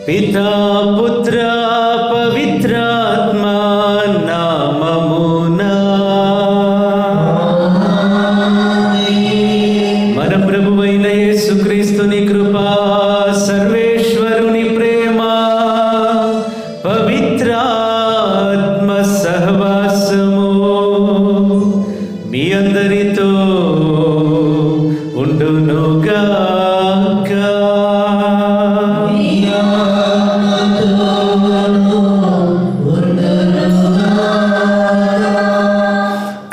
పితా పుత్ర పవిత్రాత్మ నామమునా. మన ప్రభువైన యేసుక్రీస్తుని కృపా, సర్వేశ్వరుని ప్రేమ, పవిత్రాత్మ సహవాసము మీ అందరితో ఉండునుగాక.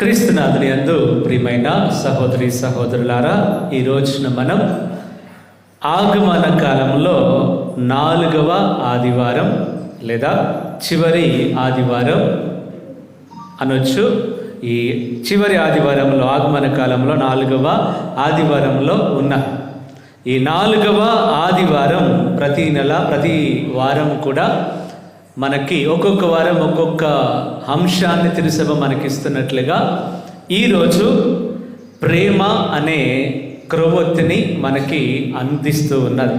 క్రీస్తునాథుని యందు ప్రియమైన సహోదరి సహోదరులారా, ఈ రోజున మనం ఆగమన కాలంలో 4వ ఆదివారం లేదా చివరి ఆదివారం అనొచ్చు. ఈ చివరి ఆదివారంలో, ఆగమన కాలంలో 4వ ఆదివారంలో ఉన్న ఈ 4వ ఆదివారం ప్రతి నెల, ప్రతి వారం కూడా మనకి ఒక్కొక్క వారం ఒక్కొక్క అంశాన్ని తిరుసభ మనకిస్తున్నట్లుగా ఈరోజు ప్రేమ అనే క్రొవ్వొత్తిని మనకి అందిస్తూ ఉన్నది.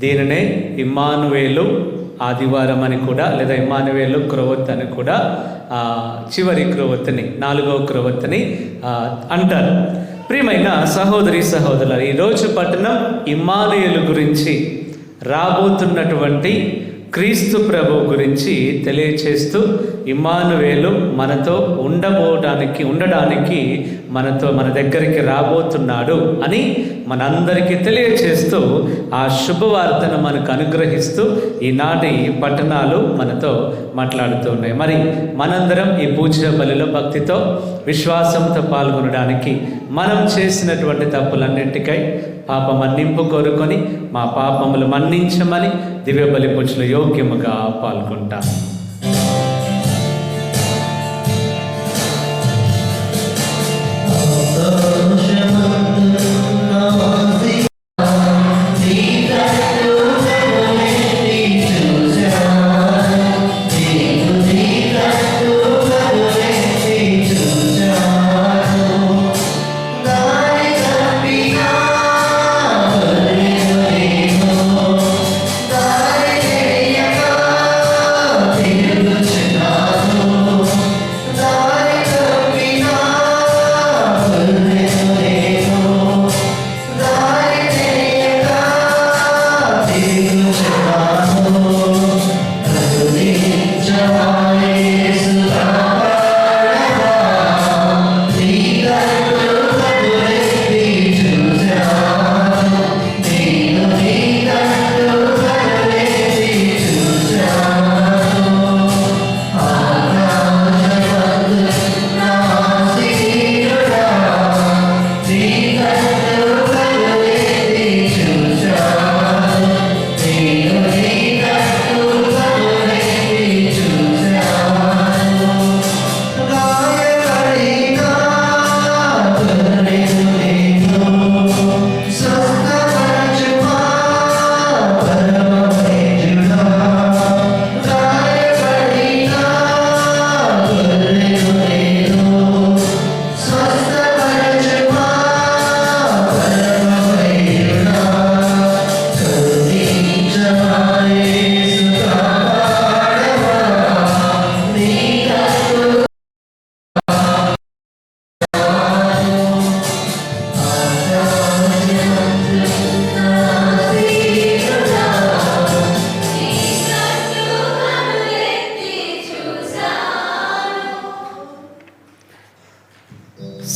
దీనినే ఇమ్మానువేలు ఆదివారం అని కూడా, లేదా ఇమ్మానువేలు క్రొవ్వొత్తి అని కూడా చివరి క్రొవ్వొత్తిని, 4వ క్రొవ్వొత్తిని అంటారు. ప్రియమైన సహోదరి సహోదరులు, ఈరోజు పట్టణం ఇమ్మానుయేలు గురించి, రాబోతున్నటువంటి క్రీస్తు ప్రభు గురించి తెలియచేస్తూ, ఇమ్మానుయేలు మనతో ఉండడానికి మన దగ్గరికి రాబోతున్నాడు అని మనందరికీ తెలియచేస్తూ, ఆ శుభవార్తను మనకు అనుగ్రహిస్తూ ఈనాటి పట్టణాలు మనతో మాట్లాడుతూ ఉన్నాయి. మరి మనందరం ఈ పూజ బలిలో భక్తితో, విశ్వాసంతో పాల్గొనడానికి, మనం చేసినటువంటి తప్పులన్నింటికై పాప మన్నింపు కోరుకొని మా పాపములు మన్నించమని దివ్య బలి పూజలో యోగ్యముగా పాల్గొంటాం.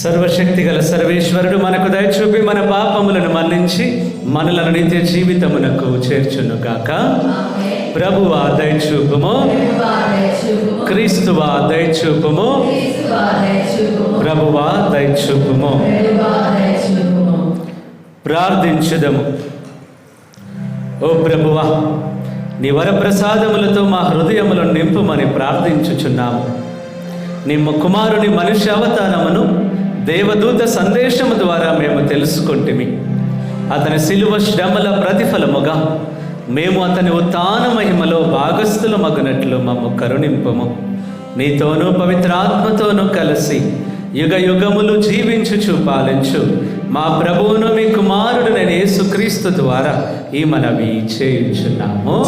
సర్వశక్తి గల సర్వేశ్వరుడు మనకు దయచూపి మన పాపములను మన్నించి మనలను నిత్య జీవితమునకు చేర్చునుగాక. ప్రభువా దయచూపుము, క్రీస్తువా దయచూపుము, ప్రభువా దయచూపుము. ప్రార్థించుదము. ఓ ప్రభువా, నీ వరప్రసాదములతో మా హృదయములను నింపుమని ప్రార్థించుచున్నాము. నీ కుమారుని మనుష్య అవతారమును దేవదూత సందేశము ద్వారా మేము తెలుసుకుంటిమి. అతని శిలువ శ్రమల ప్రతిఫలముగా మేము అతని ఉత్థాన మహిమలో భాగస్థులమగునట్లు మమ్ము కరుణింపము. నీతోనూ పవిత్రాత్మతోనూ కలిసి యుగ యుగములు జీవించుచు పాలించు మా ప్రభువును మీ కుమారుడైన యేసుక్రీస్తు ద్వారా ఈ మనవి చేయుచున్నాము.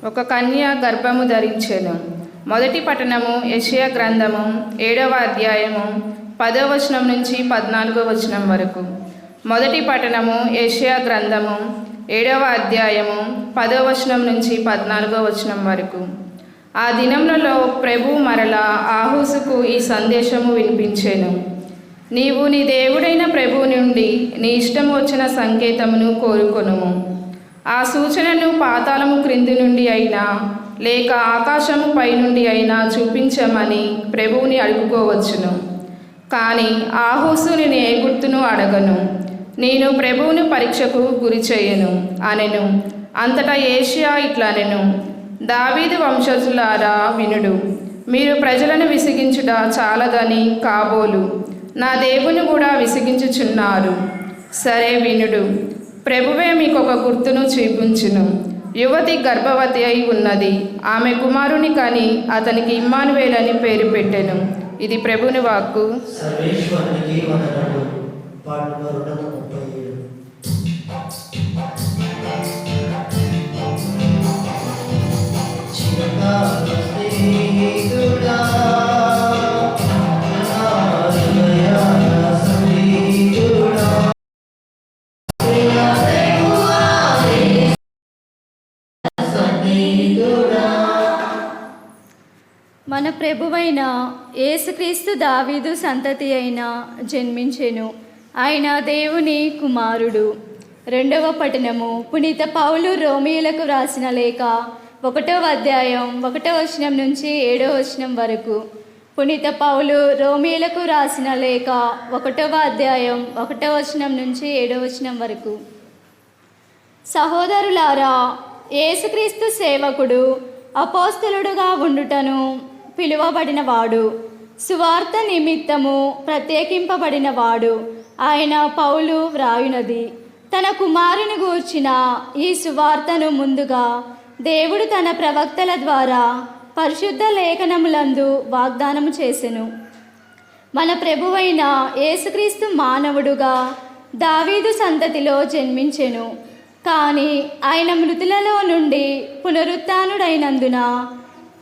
ఒక కన్య గర్భము ధరించెను. మొదటి పట్టణము యెషయా గ్రంథము 7వ అధ్యాయము 10వ వచనం నుంచి 14వ వచనం వరకు. మొదటి పట్టణము యెషయా గ్రంథము 7వ అధ్యాయము 10వ వచనం నుంచి 14వ వచనం వరకు. ఆ దినములలో ప్రభు మరలా ఆహూసుకు ఈ సందేశము వినిపించెను. నీవు నీ దేవుడైన ప్రభువు నుండి నీ ఇష్టం వచ్చిన సంకేతమును కోరుకొనుము. ఆ సూచనను పాతాళము క్రింది నుండి అయినా లేక ఆకాశము పైనుండి అయినా చూపించమని ప్రభువుని అడుగుకోవచ్చును. కానీ ఆహూసు నేను ఏ గుర్తును అడగను, నేను ప్రభువును పరీక్షకు గురి చేయను అనెను. అంతటా యేషయా ఇట్లనెను, దావీదు వంశజులారా వినుడు, మీరు ప్రజలను విసిగించుట చాలదని కాబోలు నా దేవుని కూడా విసిగించుచున్నారు. సరే వినుడు, ప్రభువే మీకు ఒక గుర్తును చూపించును. యువతి గర్భవతి అయి ఉన్నది, ఆమె కుమారుని కని అతనికి ఇమ్మానువేలు అని పేరు పెట్టెను. ఇది ప్రభుని వాక్కు. మన ప్రభువైన యేసుక్రీస్తు దావీదు సంతతి అయిన జన్మించెను. ఆయన దేవుని కుమారుడు. 2వ పట్టణము పునీత పౌలు రోమీయులకు వ్రాసిన లేఖ 1వ అధ్యాయం 1వ వచనం నుంచి 7వ వచనం వరకు. పునీత పౌలు రోమీయులకు వ్రాసిన లేఖ 1వ అధ్యాయం 1వ వచనం నుంచి 7వ వచనం వరకు. సహోదరులారా, యేసుక్రీస్తు సేవకుడు అపోస్తలుడుగా ఉండుటను పిలువబడినవాడు, సువార్త నిమిత్తము ప్రత్యేకింపబడినవాడు ఆయన పౌలు వ్రాయునది. తన కుమారుని గూర్చిన ఈ సువార్తను ముందుగా దేవుడు తన ప్రవక్తల ద్వారా పరిశుద్ధ లేఖనములందు వాగ్దానము చేసెను. మన ప్రభువైన యేసుక్రీస్తు మానవుడుగా దావీదు సంతతిలో జన్మించెను. కానీ ఆయన మృతులలో నుండి పునరుత్థానుడైనందున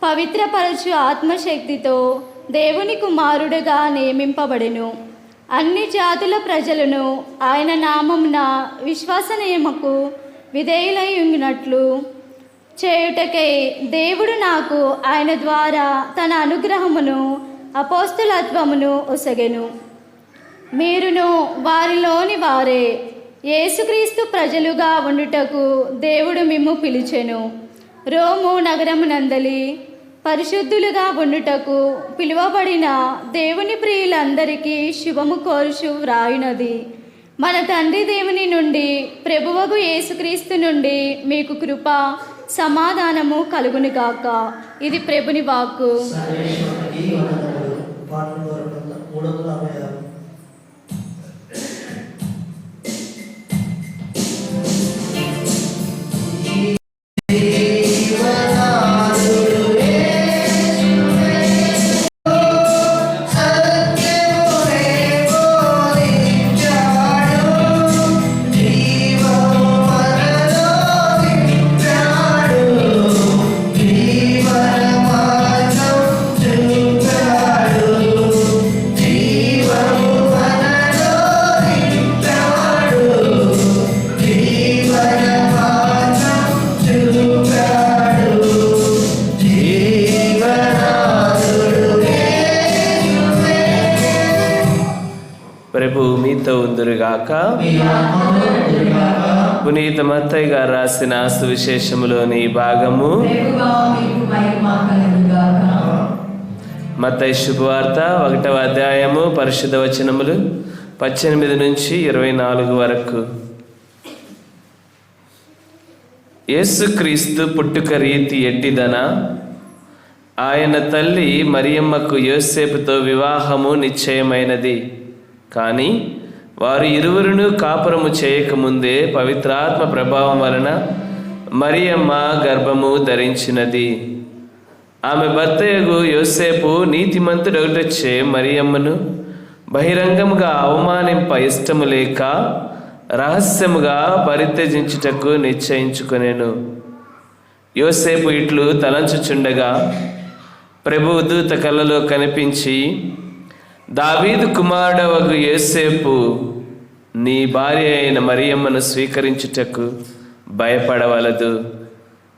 పవిత్రపరచు ఆత్మశక్తితో దేవుని కుమారుడుగా నియమింపబడెను. అన్ని జాతుల ప్రజలను ఆయన నామమున విశ్వాసనీయముకు విధేయులై ఉండినట్లు చేయుటకై దేవుడు నాకు ఆయన ద్వారా తన అనుగ్రహమును అపోస్తలత్వమును ఒసగెను. మీరును వారిలోని వారే, యేసుక్రీస్తు ప్రజలుగా ఉండుటకు దేవుడు మిమ్ము పిలిచెను. రోము నగరమునందలి పరిశుద్ధులుగా ఉండుటకు పిలువబడిన దేవుని ప్రియులందరికీ శుభము కోరుచు వ్రాయునది. మన తండ్రి దేవుని నుండి ప్రభువగు యేసుక్రీస్తు నుండి మీకు కృప సమాధానము కలుగునుగాక. ఇది ప్రభుని వాక్కు. ప్రభు మీతో ఉందురుగాక. పునీత మత్తయి గారు రాసిన సువిశేషములోని భాగము. మత్తయి శుభవార్త 1వ అధ్యాయము పరిశుద్ధ వచనములు 18 నుంచి 24 వరకు. యేసుక్రీస్తు పుట్టుక రీతి ఎట్టిదనా? ఆయన తల్లి మరియమ్మకు యోసేపుతో వివాహము నిశ్చయమైనది. కానీ వారు ఇరువురును కాపురము చేయకముందే పవిత్రాత్మ ప్రభావం వలన మరియమ్మ గర్భము ధరించినది. ఆమె భర్తయగు యోసేపు నీతిమంతుడొకటొచ్చే మరియమ్మను బహిరంగముగా అవమానింప ఇష్టము లేక రహస్యముగా పరిత్యజించుటకు నిశ్చయించుకొనెను. యోసేపు ఇట్లు తలంచుచుండగా ప్రభువు దూత కలలో కనిపించి, దావీదు కుమారుడవగు యోసేపు, నీ భార్య అయిన మరియమ్మను స్వీకరించుటకు భయపడవలదు.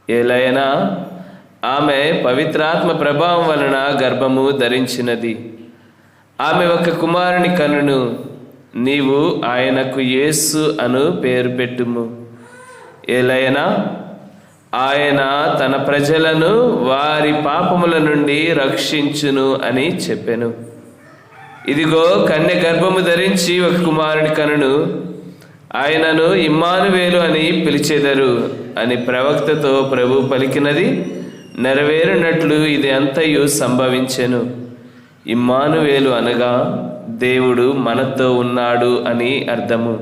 ఏలైనా ఆమె పవిత్రాత్మ ప్రభావం వలన గర్భము ధరించినది. ఆమె ఒక కుమారుని కనును. నీవు ఆయనకు యేసు అను పేరు పెట్టుము. ఏలైనా ఆయన తన ప్రజలను వారి పాపముల నుండి రక్షించును అని చెప్పెను. ఇదిగో కన్య గర్భము ధరించి ఒక కుమారుని కనును. ఆయనను ఇమ్మానువేలు అని పిలిచెదరు అని ప్రవక్తతో ప్రభు పలికినది నెరవేరినట్లు ఇది అంతయు సంభవించెను. ఇమ్మానువేలు అనగా దేవుడు మనతో ఉన్నాడు అని అర్థము.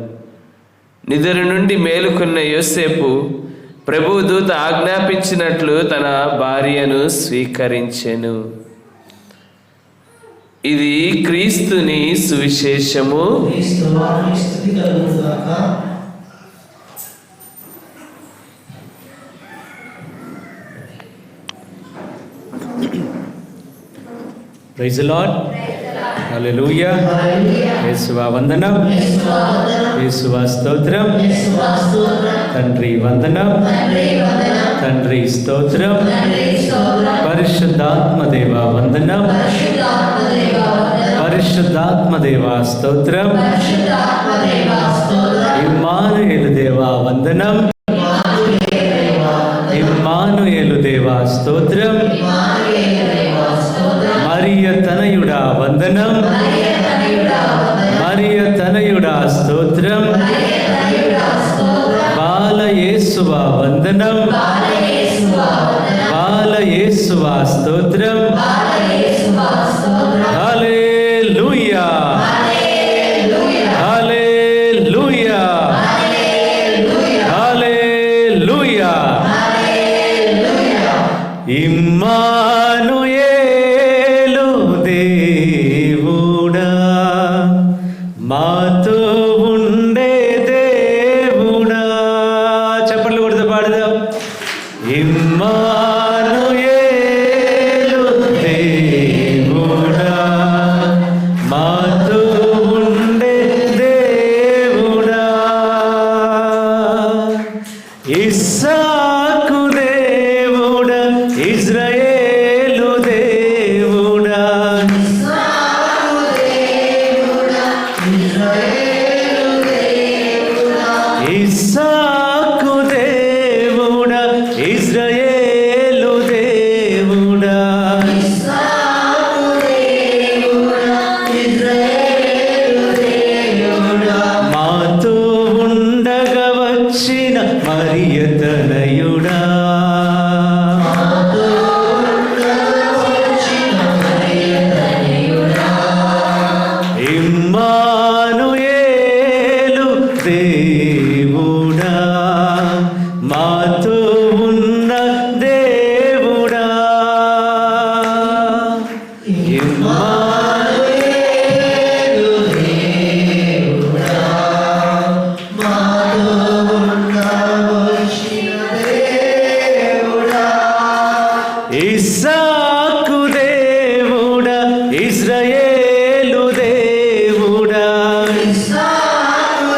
నిద్ర నుండి మేలుకున్న యోసేపు ప్రభు దూత ఆజ్ఞాపించినట్లు తన భార్యను స్వీకరించెను. ఇది క్రీస్తుని సువిశేషము. Praise the Lord. హల్లెలూయా. యేసువా వందనం, యేసువా స్తోత్రం, తండ్రి వందనం, తండ్రి స్తోత్రం, పరిశుద్ధాత్మదేవ వందనం, పరిశుద్ధాత్మదేవ స్తోత్రం, ఇమ్మానుయేలు దేవా వందనం, ఇమ్మానుయేలు దేవా స్తోత్రం, మరియ తనయుడా వందనం, మరియ తనయుడా స్తోత్రం, బాలయేసువా వందనం, బాలయేసువా స్తోత్రం, హల్లెలూయా, హల్లెలూయా, హల్లెలూయా. ఇమ్మానుయేలు దేవుడా, మాతో ఉండే దేవుడా. చప్పట్లు కొడుతూ పాడదాం. ఇమ్మానుయేలు దేవుడా, మాతో ఉండే దేవుడా. ఇస్సాకు దేవుడా, ఇజ్రాయేలు దేవుడా, ఇస్సాకు దేవుడా, ఇజ్రాయేలు దేవుడా, మాతో ఉండగా వచ్చిన మరియ తనయుడా, ఇమ్మానుయేలు దేవుడా, మాతో ఉన్న దేవుడా. ఇమ్మానుయేలు దేవుడా, మాతో ఉన్న వచ్చిన దేవుడా. ఇస్సాకు దేవుడా, ఇజ్రాయేలు దేవుడా, మాతో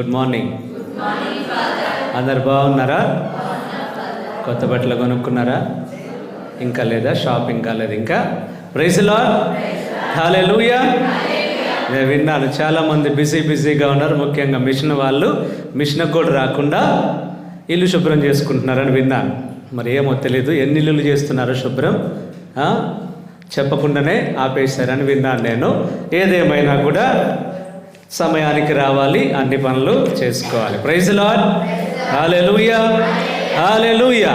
గుడ్ మార్నింగ్. అందరు బాగున్నారా? కొత్త బట్టలు కొనుక్కున్నారా? ఇంకా లేదా? షాపింగ్ కాలేదు ఇంకా? Praise the Lord. హల్లెలూయా. నేను విన్నాను చాలామంది బిజీగా ఉన్నారు, ముఖ్యంగా మిషన్ వాళ్ళు. మిషన్ కూడా రాకుండా ఇల్లు శుభ్రం చేసుకుంటున్నారని విన్నాను. మరి ఏమో తెలీదు, ఎన్ని ఇల్లులు చేస్తున్నారో శుభ్రం చెప్పకుండానే ఆపేశారని విన్నాను నేను. ఏదేమైనా కూడా సమయానికి రావాలి, అన్ని పనులు చేసుకోవాలి. Praise the Lord. Hallelujah, hallelujah.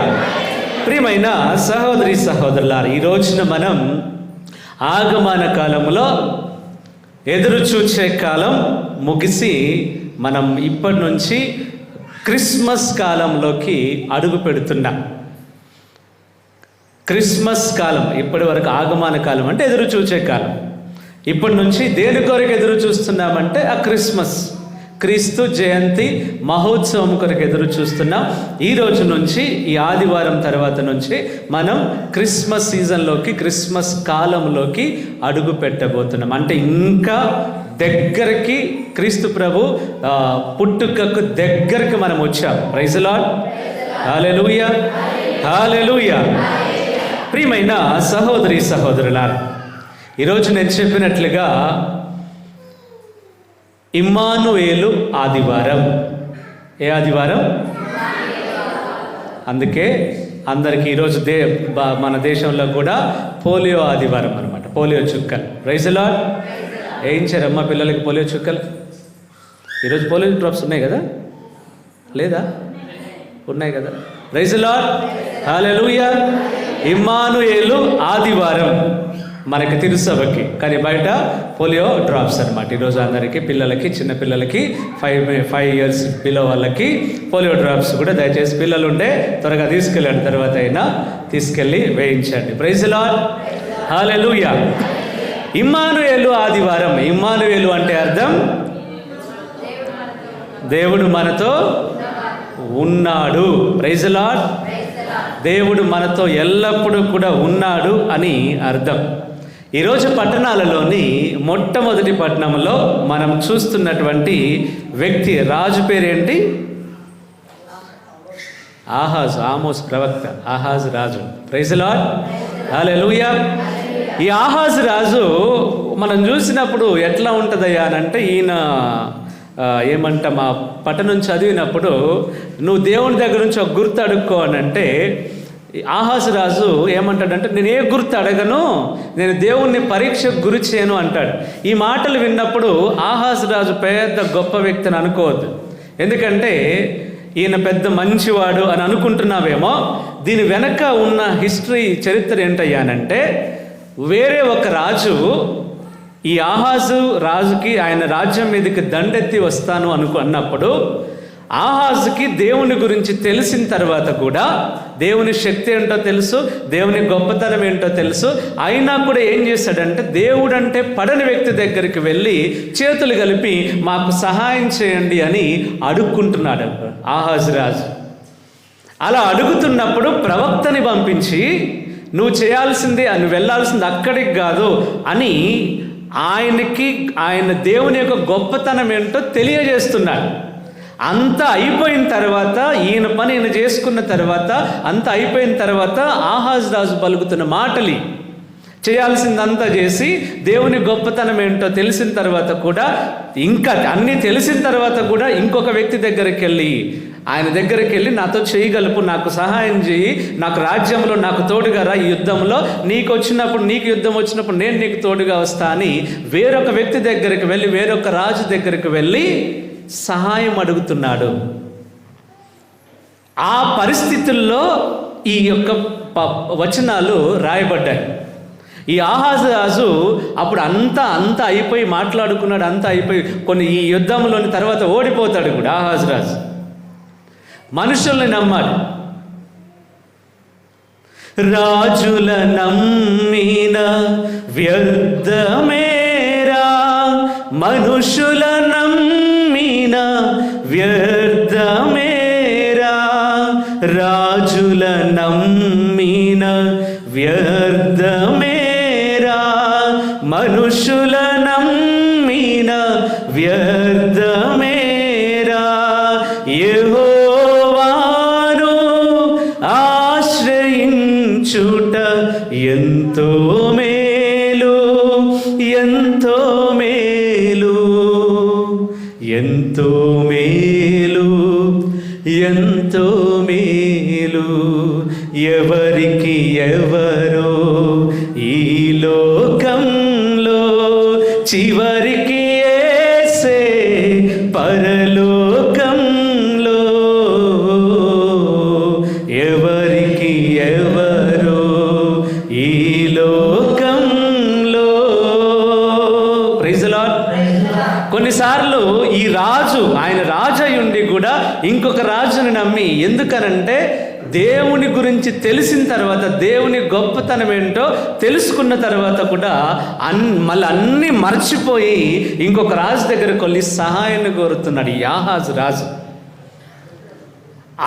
ప్రియమైన సహోదరి సహోదరులారా, ఈ రోజున మనం ఆగమన కాలంలో ఎదురు చూచే కాలం ముగిసి మనం ఇప్పటి నుంచి క్రిస్మస్ కాలంలోకి అడుగు పెడుతున్నాం. క్రిస్మస్ కాలం, ఇప్పటి వరకు ఆగమన కాలం అంటే ఎదురు చూచే కాలం. ఇప్పటి నుంచి దేని కొరకు ఎదురు చూస్తున్నామంటే ఆ క్రిస్మస్, క్రీస్తు జయంతి మహోత్సవం కొరకు ఎదురు చూస్తున్నాం. ఈ రోజు నుంచి, ఈ ఆదివారం తర్వాత నుంచి మనం క్రిస్మస్ సీజన్లోకి, క్రిస్మస్ కాలంలోకి అడుగు పెట్టబోతున్నాం. అంటే ఇంకా దగ్గరికి, క్రీస్తు ప్రభు పుట్టుకకు దగ్గరికి మనం వచ్చాం. Praise the Lord. Hallelujah, hallelujah. ప్రియమైన సహోదరి సహోదరులారా, ఈరోజు నేను చెప్పినట్లుగా ఇమ్మానుయేలు ఆదివారం. ఏ ఆదివారం? అందుకే అందరికీ ఈరోజు మన దేశంలో కూడా పోలియో ఆదివారం అనమాట. పోలియో చుక్కలు. Praise the lord. వేయించారమ్మా పిల్లలకి పోలియో చుక్కలు? ఈరోజు పోలియో డ్రాప్స్ ఉన్నాయి కదా? లేదా? ఉన్నాయి కదా. Praise the Lord. హల్లెలూయా. ఇమ్మానుయేలు ఆదివారం మనకి తిరుసభకి, కానీ బయట పోలియో డ్రాప్స్ అనమాట. ఈరోజు అందరికీ, పిల్లలకి, చిన్నపిల్లలకి, 5 years బిలో వాళ్ళకి పోలియో డ్రాప్స్ కూడా దయచేసి పిల్లలు ఉండే త్వరగా తీసుకెళ్ళండి, తర్వాత అయినా తీసుకెళ్ళి వేయించండి. Praise the Lord. హల్లెలూయా. ఇమ్మానుయేలు ఆదివారం. ఇమ్మానుయేలు అంటే అర్థం దేవుడు మనతో ఉన్నాడు. Praise the Lord. దేవుడు మనతో ఎల్లప్పుడూ కూడా ఉన్నాడు అని అర్థం. ఈరోజు పట్టణాలలోని మొట్టమొదటి పట్టణంలో మనం చూస్తున్నటువంటి వ్యక్తి, రాజు పేరేంటి? ఆహాజు. ఆమోస్ ప్రవక్త, ఆహాజు రాజు. Praise the Lord. హల్లెలూయా. ఈ ఆహాజు రాజు మనం చూసినప్పుడు ఎట్లా ఉంటుందయ్యా అంటే, ఈయన ఏమంట, మా పట్టణం చదివినప్పుడు నువ్వు దేవుని దగ్గర నుంచి ఒక గుర్తు అడుక్కో అని అంటే, ఆహాజు రాజు ఏమంటాడంటే, నేను ఏ గుర్తు అడగను, నేను దేవుణ్ణి పరీక్షకు గురి చేయను అంటాడు. ఈ మాటలు విన్నప్పుడు ఆహాజు రాజు పెద్ద గొప్ప వ్యక్తి అని అనుకోవద్దు. ఎందుకంటే ఈయన పెద్ద మంచివాడు అని అనుకుంటున్నావేమో. దీని వెనక ఉన్న హిస్టరీ, చరిత్ర ఏంటయ్యానంటే, వేరే ఒక రాజు ఈ ఆహాజు రాజుకి, ఆయన రాజ్యం మీదకి దండెత్తి వస్తాను అన్నప్పుడు ఆహాజుకి దేవుని గురించి తెలిసిన తర్వాత కూడా, దేవుని శక్తి ఏంటో తెలుసు, దేవుని గొప్పతనం ఏంటో తెలుసు, అయినా కూడా ఏం చేశాడంటే, దేవుడంటే పడని వ్యక్తి దగ్గరికి వెళ్ళి చేతులు కలిపి మాకు సహాయం చేయండి అని అడుక్కుంటున్నాడు ఆహాజు రాజు. అలా అడుగుతున్నప్పుడు ప్రవక్తని పంపించి, నువ్వు చేయాల్సింది, నువ్వు వెళ్ళాల్సింది అక్కడికి కాదు అని ఆయన దేవుని యొక్క గొప్పతనం ఏంటో తెలియజేస్తున్నాడు. అంతా అయిపోయిన తర్వాత, ఈయన పని ఈయన చేసుకున్న తర్వాత, అంతా అయిపోయిన తర్వాత ఆహాజు రాజు పలుకుతున్న మాటలి, చేయాల్సిందంతా చేసి దేవుని గొప్పతనం ఏంటో తెలిసిన తర్వాత కూడా, ఇంకా అన్నీ తెలిసిన తర్వాత కూడా ఇంకొక వ్యక్తి దగ్గరికి వెళ్ళి, ఆయన దగ్గరికి వెళ్ళి నాతో చేయగలుపు, నాకు సహాయం చేయి, నాకు రాజ్యంలో నాకు తోడుగా రా, ఈ యుద్ధంలో నీకు యుద్ధం వచ్చినప్పుడు నేను నీకు తోడుగా వస్తా అని వేరొక వ్యక్తి దగ్గరికి వెళ్ళి, వేరొక రాజు దగ్గరికి వెళ్ళి సహాయం అడుగుతున్నాడు. ఆ పరిస్థితుల్లో ఈ యొక్క వచనాలు రాయబడ్డాయి. ఈ ఆహాజు రాజు అప్పుడు అంతా అయిపోయి మాట్లాడుకున్నాడు, అంతా అయిపోయి కొన్ని ఈ యుద్ధంలోని తర్వాత ఓడిపోతాడు కూడా ఆహాజు రాజు. మనుషుల్ని నమ్మాడు. రాజుల నమ్మిన వ్యర్థమేరా, మనుషుల నమ్మిన వ్యర్థమేరా, రాజుల నమ్మిన వ్యర్థమేరా, మనుషుల నమ్మిన వ్యర్థమేరా, ఎంతో మేలు ఎంతో మేలు ఎవరికి ఎవరో ఈ లోకంలో చివరికి యేసే పరలోకంలో ఎవరికి ఎవరో ఈ లోకంలో. Praise the Lord. కొన్నిసార్లు ఈ రాజు, ఆయన రాజు అయి ఉండి కూడా ఇంకొక రాజుని నమ్మి, ఎందుకనంటే దేవుని గురించి తెలిసిన తర్వాత, దేవుని గొప్పతనం ఏంటో తెలుసుకున్న తర్వాత కూడా మళ్ళీ అన్నీ మర్చిపోయి ఇంకొక రాజు దగ్గరకు వెళ్ళి సహాయాన్ని కోరుతున్నాడు యాహాజు రాజు.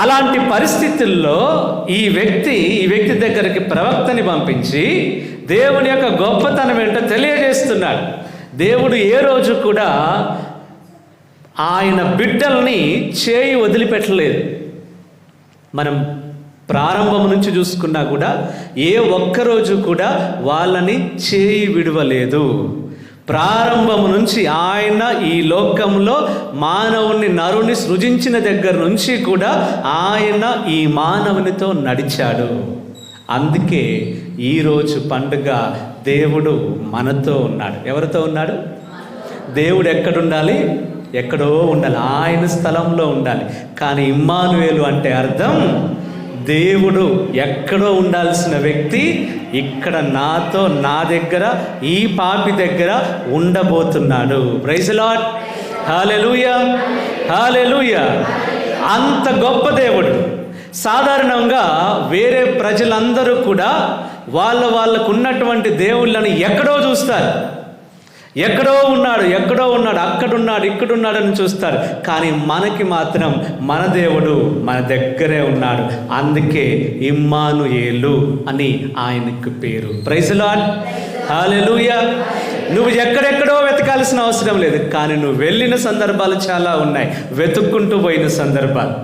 అలాంటి పరిస్థితుల్లో ఈ వ్యక్తి దగ్గరికి ప్రవక్తని పంపించి దేవుని యొక్క గొప్పతనం ఏంటో తెలియజేస్తున్నాడు. దేవుడు ఏ రోజు కూడా ఆయన బిడ్డల్ని చేయి వదిలిపెట్టలేదు. మనం ప్రారంభం నుంచి చూసుకున్నా కూడా ఏ ఒక్కరోజు కూడా వాళ్ళని చేయి విడవలేదు. ప్రారంభం నుంచి ఆయన ఈ లోకంలో మానవుని నరుని సృజించిన దగ్గర నుంచి కూడా ఆయన ఈ మానవునితో నడిచాడు. అందుకే ఈరోజు పండుగ దేవుడు మనతో ఉన్నాడు. ఎవరితో ఉన్నాడు? దేవుడు ఎక్కడుండాలి? ఎక్కడో ఉండాలి, ఆయన స్థలంలో ఉండాలి. కానీ ఇమ్మానుయేలు అంటే అర్థం దేవుడు ఎక్కడో ఉండాల్సిన వ్యక్తి ఇక్కడ నాతో, నా దగ్గర, ఈ పాపి దగ్గర ఉండబోతున్నాడు. Praise the Lord. Hallelujah, hallelujah. అంత గొప్ప దేవుడు. సాధారణంగా వేరే ప్రజలందరూ కూడా వాళ్ళకు ఉన్నటువంటి దేవుళ్ళని ఎక్కడో చూస్తారు. ఎక్కడో ఉన్నాడు, అక్కడున్నాడు, ఇక్కడున్నాడు అని చూస్తారు. కానీ మనకి మాత్రం మన దేవుడు మన దగ్గరే ఉన్నాడు. అందుకే ఇమ్మానుయేలు అని ఆయనకు పేరు. Praise the Lord. హల్లెలూయా. నువ్వు ఎక్కడెక్కడో వెతకాల్సిన అవసరం లేదు, కానీ నువ్వు వెళ్ళిన సందర్భాలు చాలా ఉన్నాయి, వెతుక్కుంటూ పోయిన సందర్భాలు.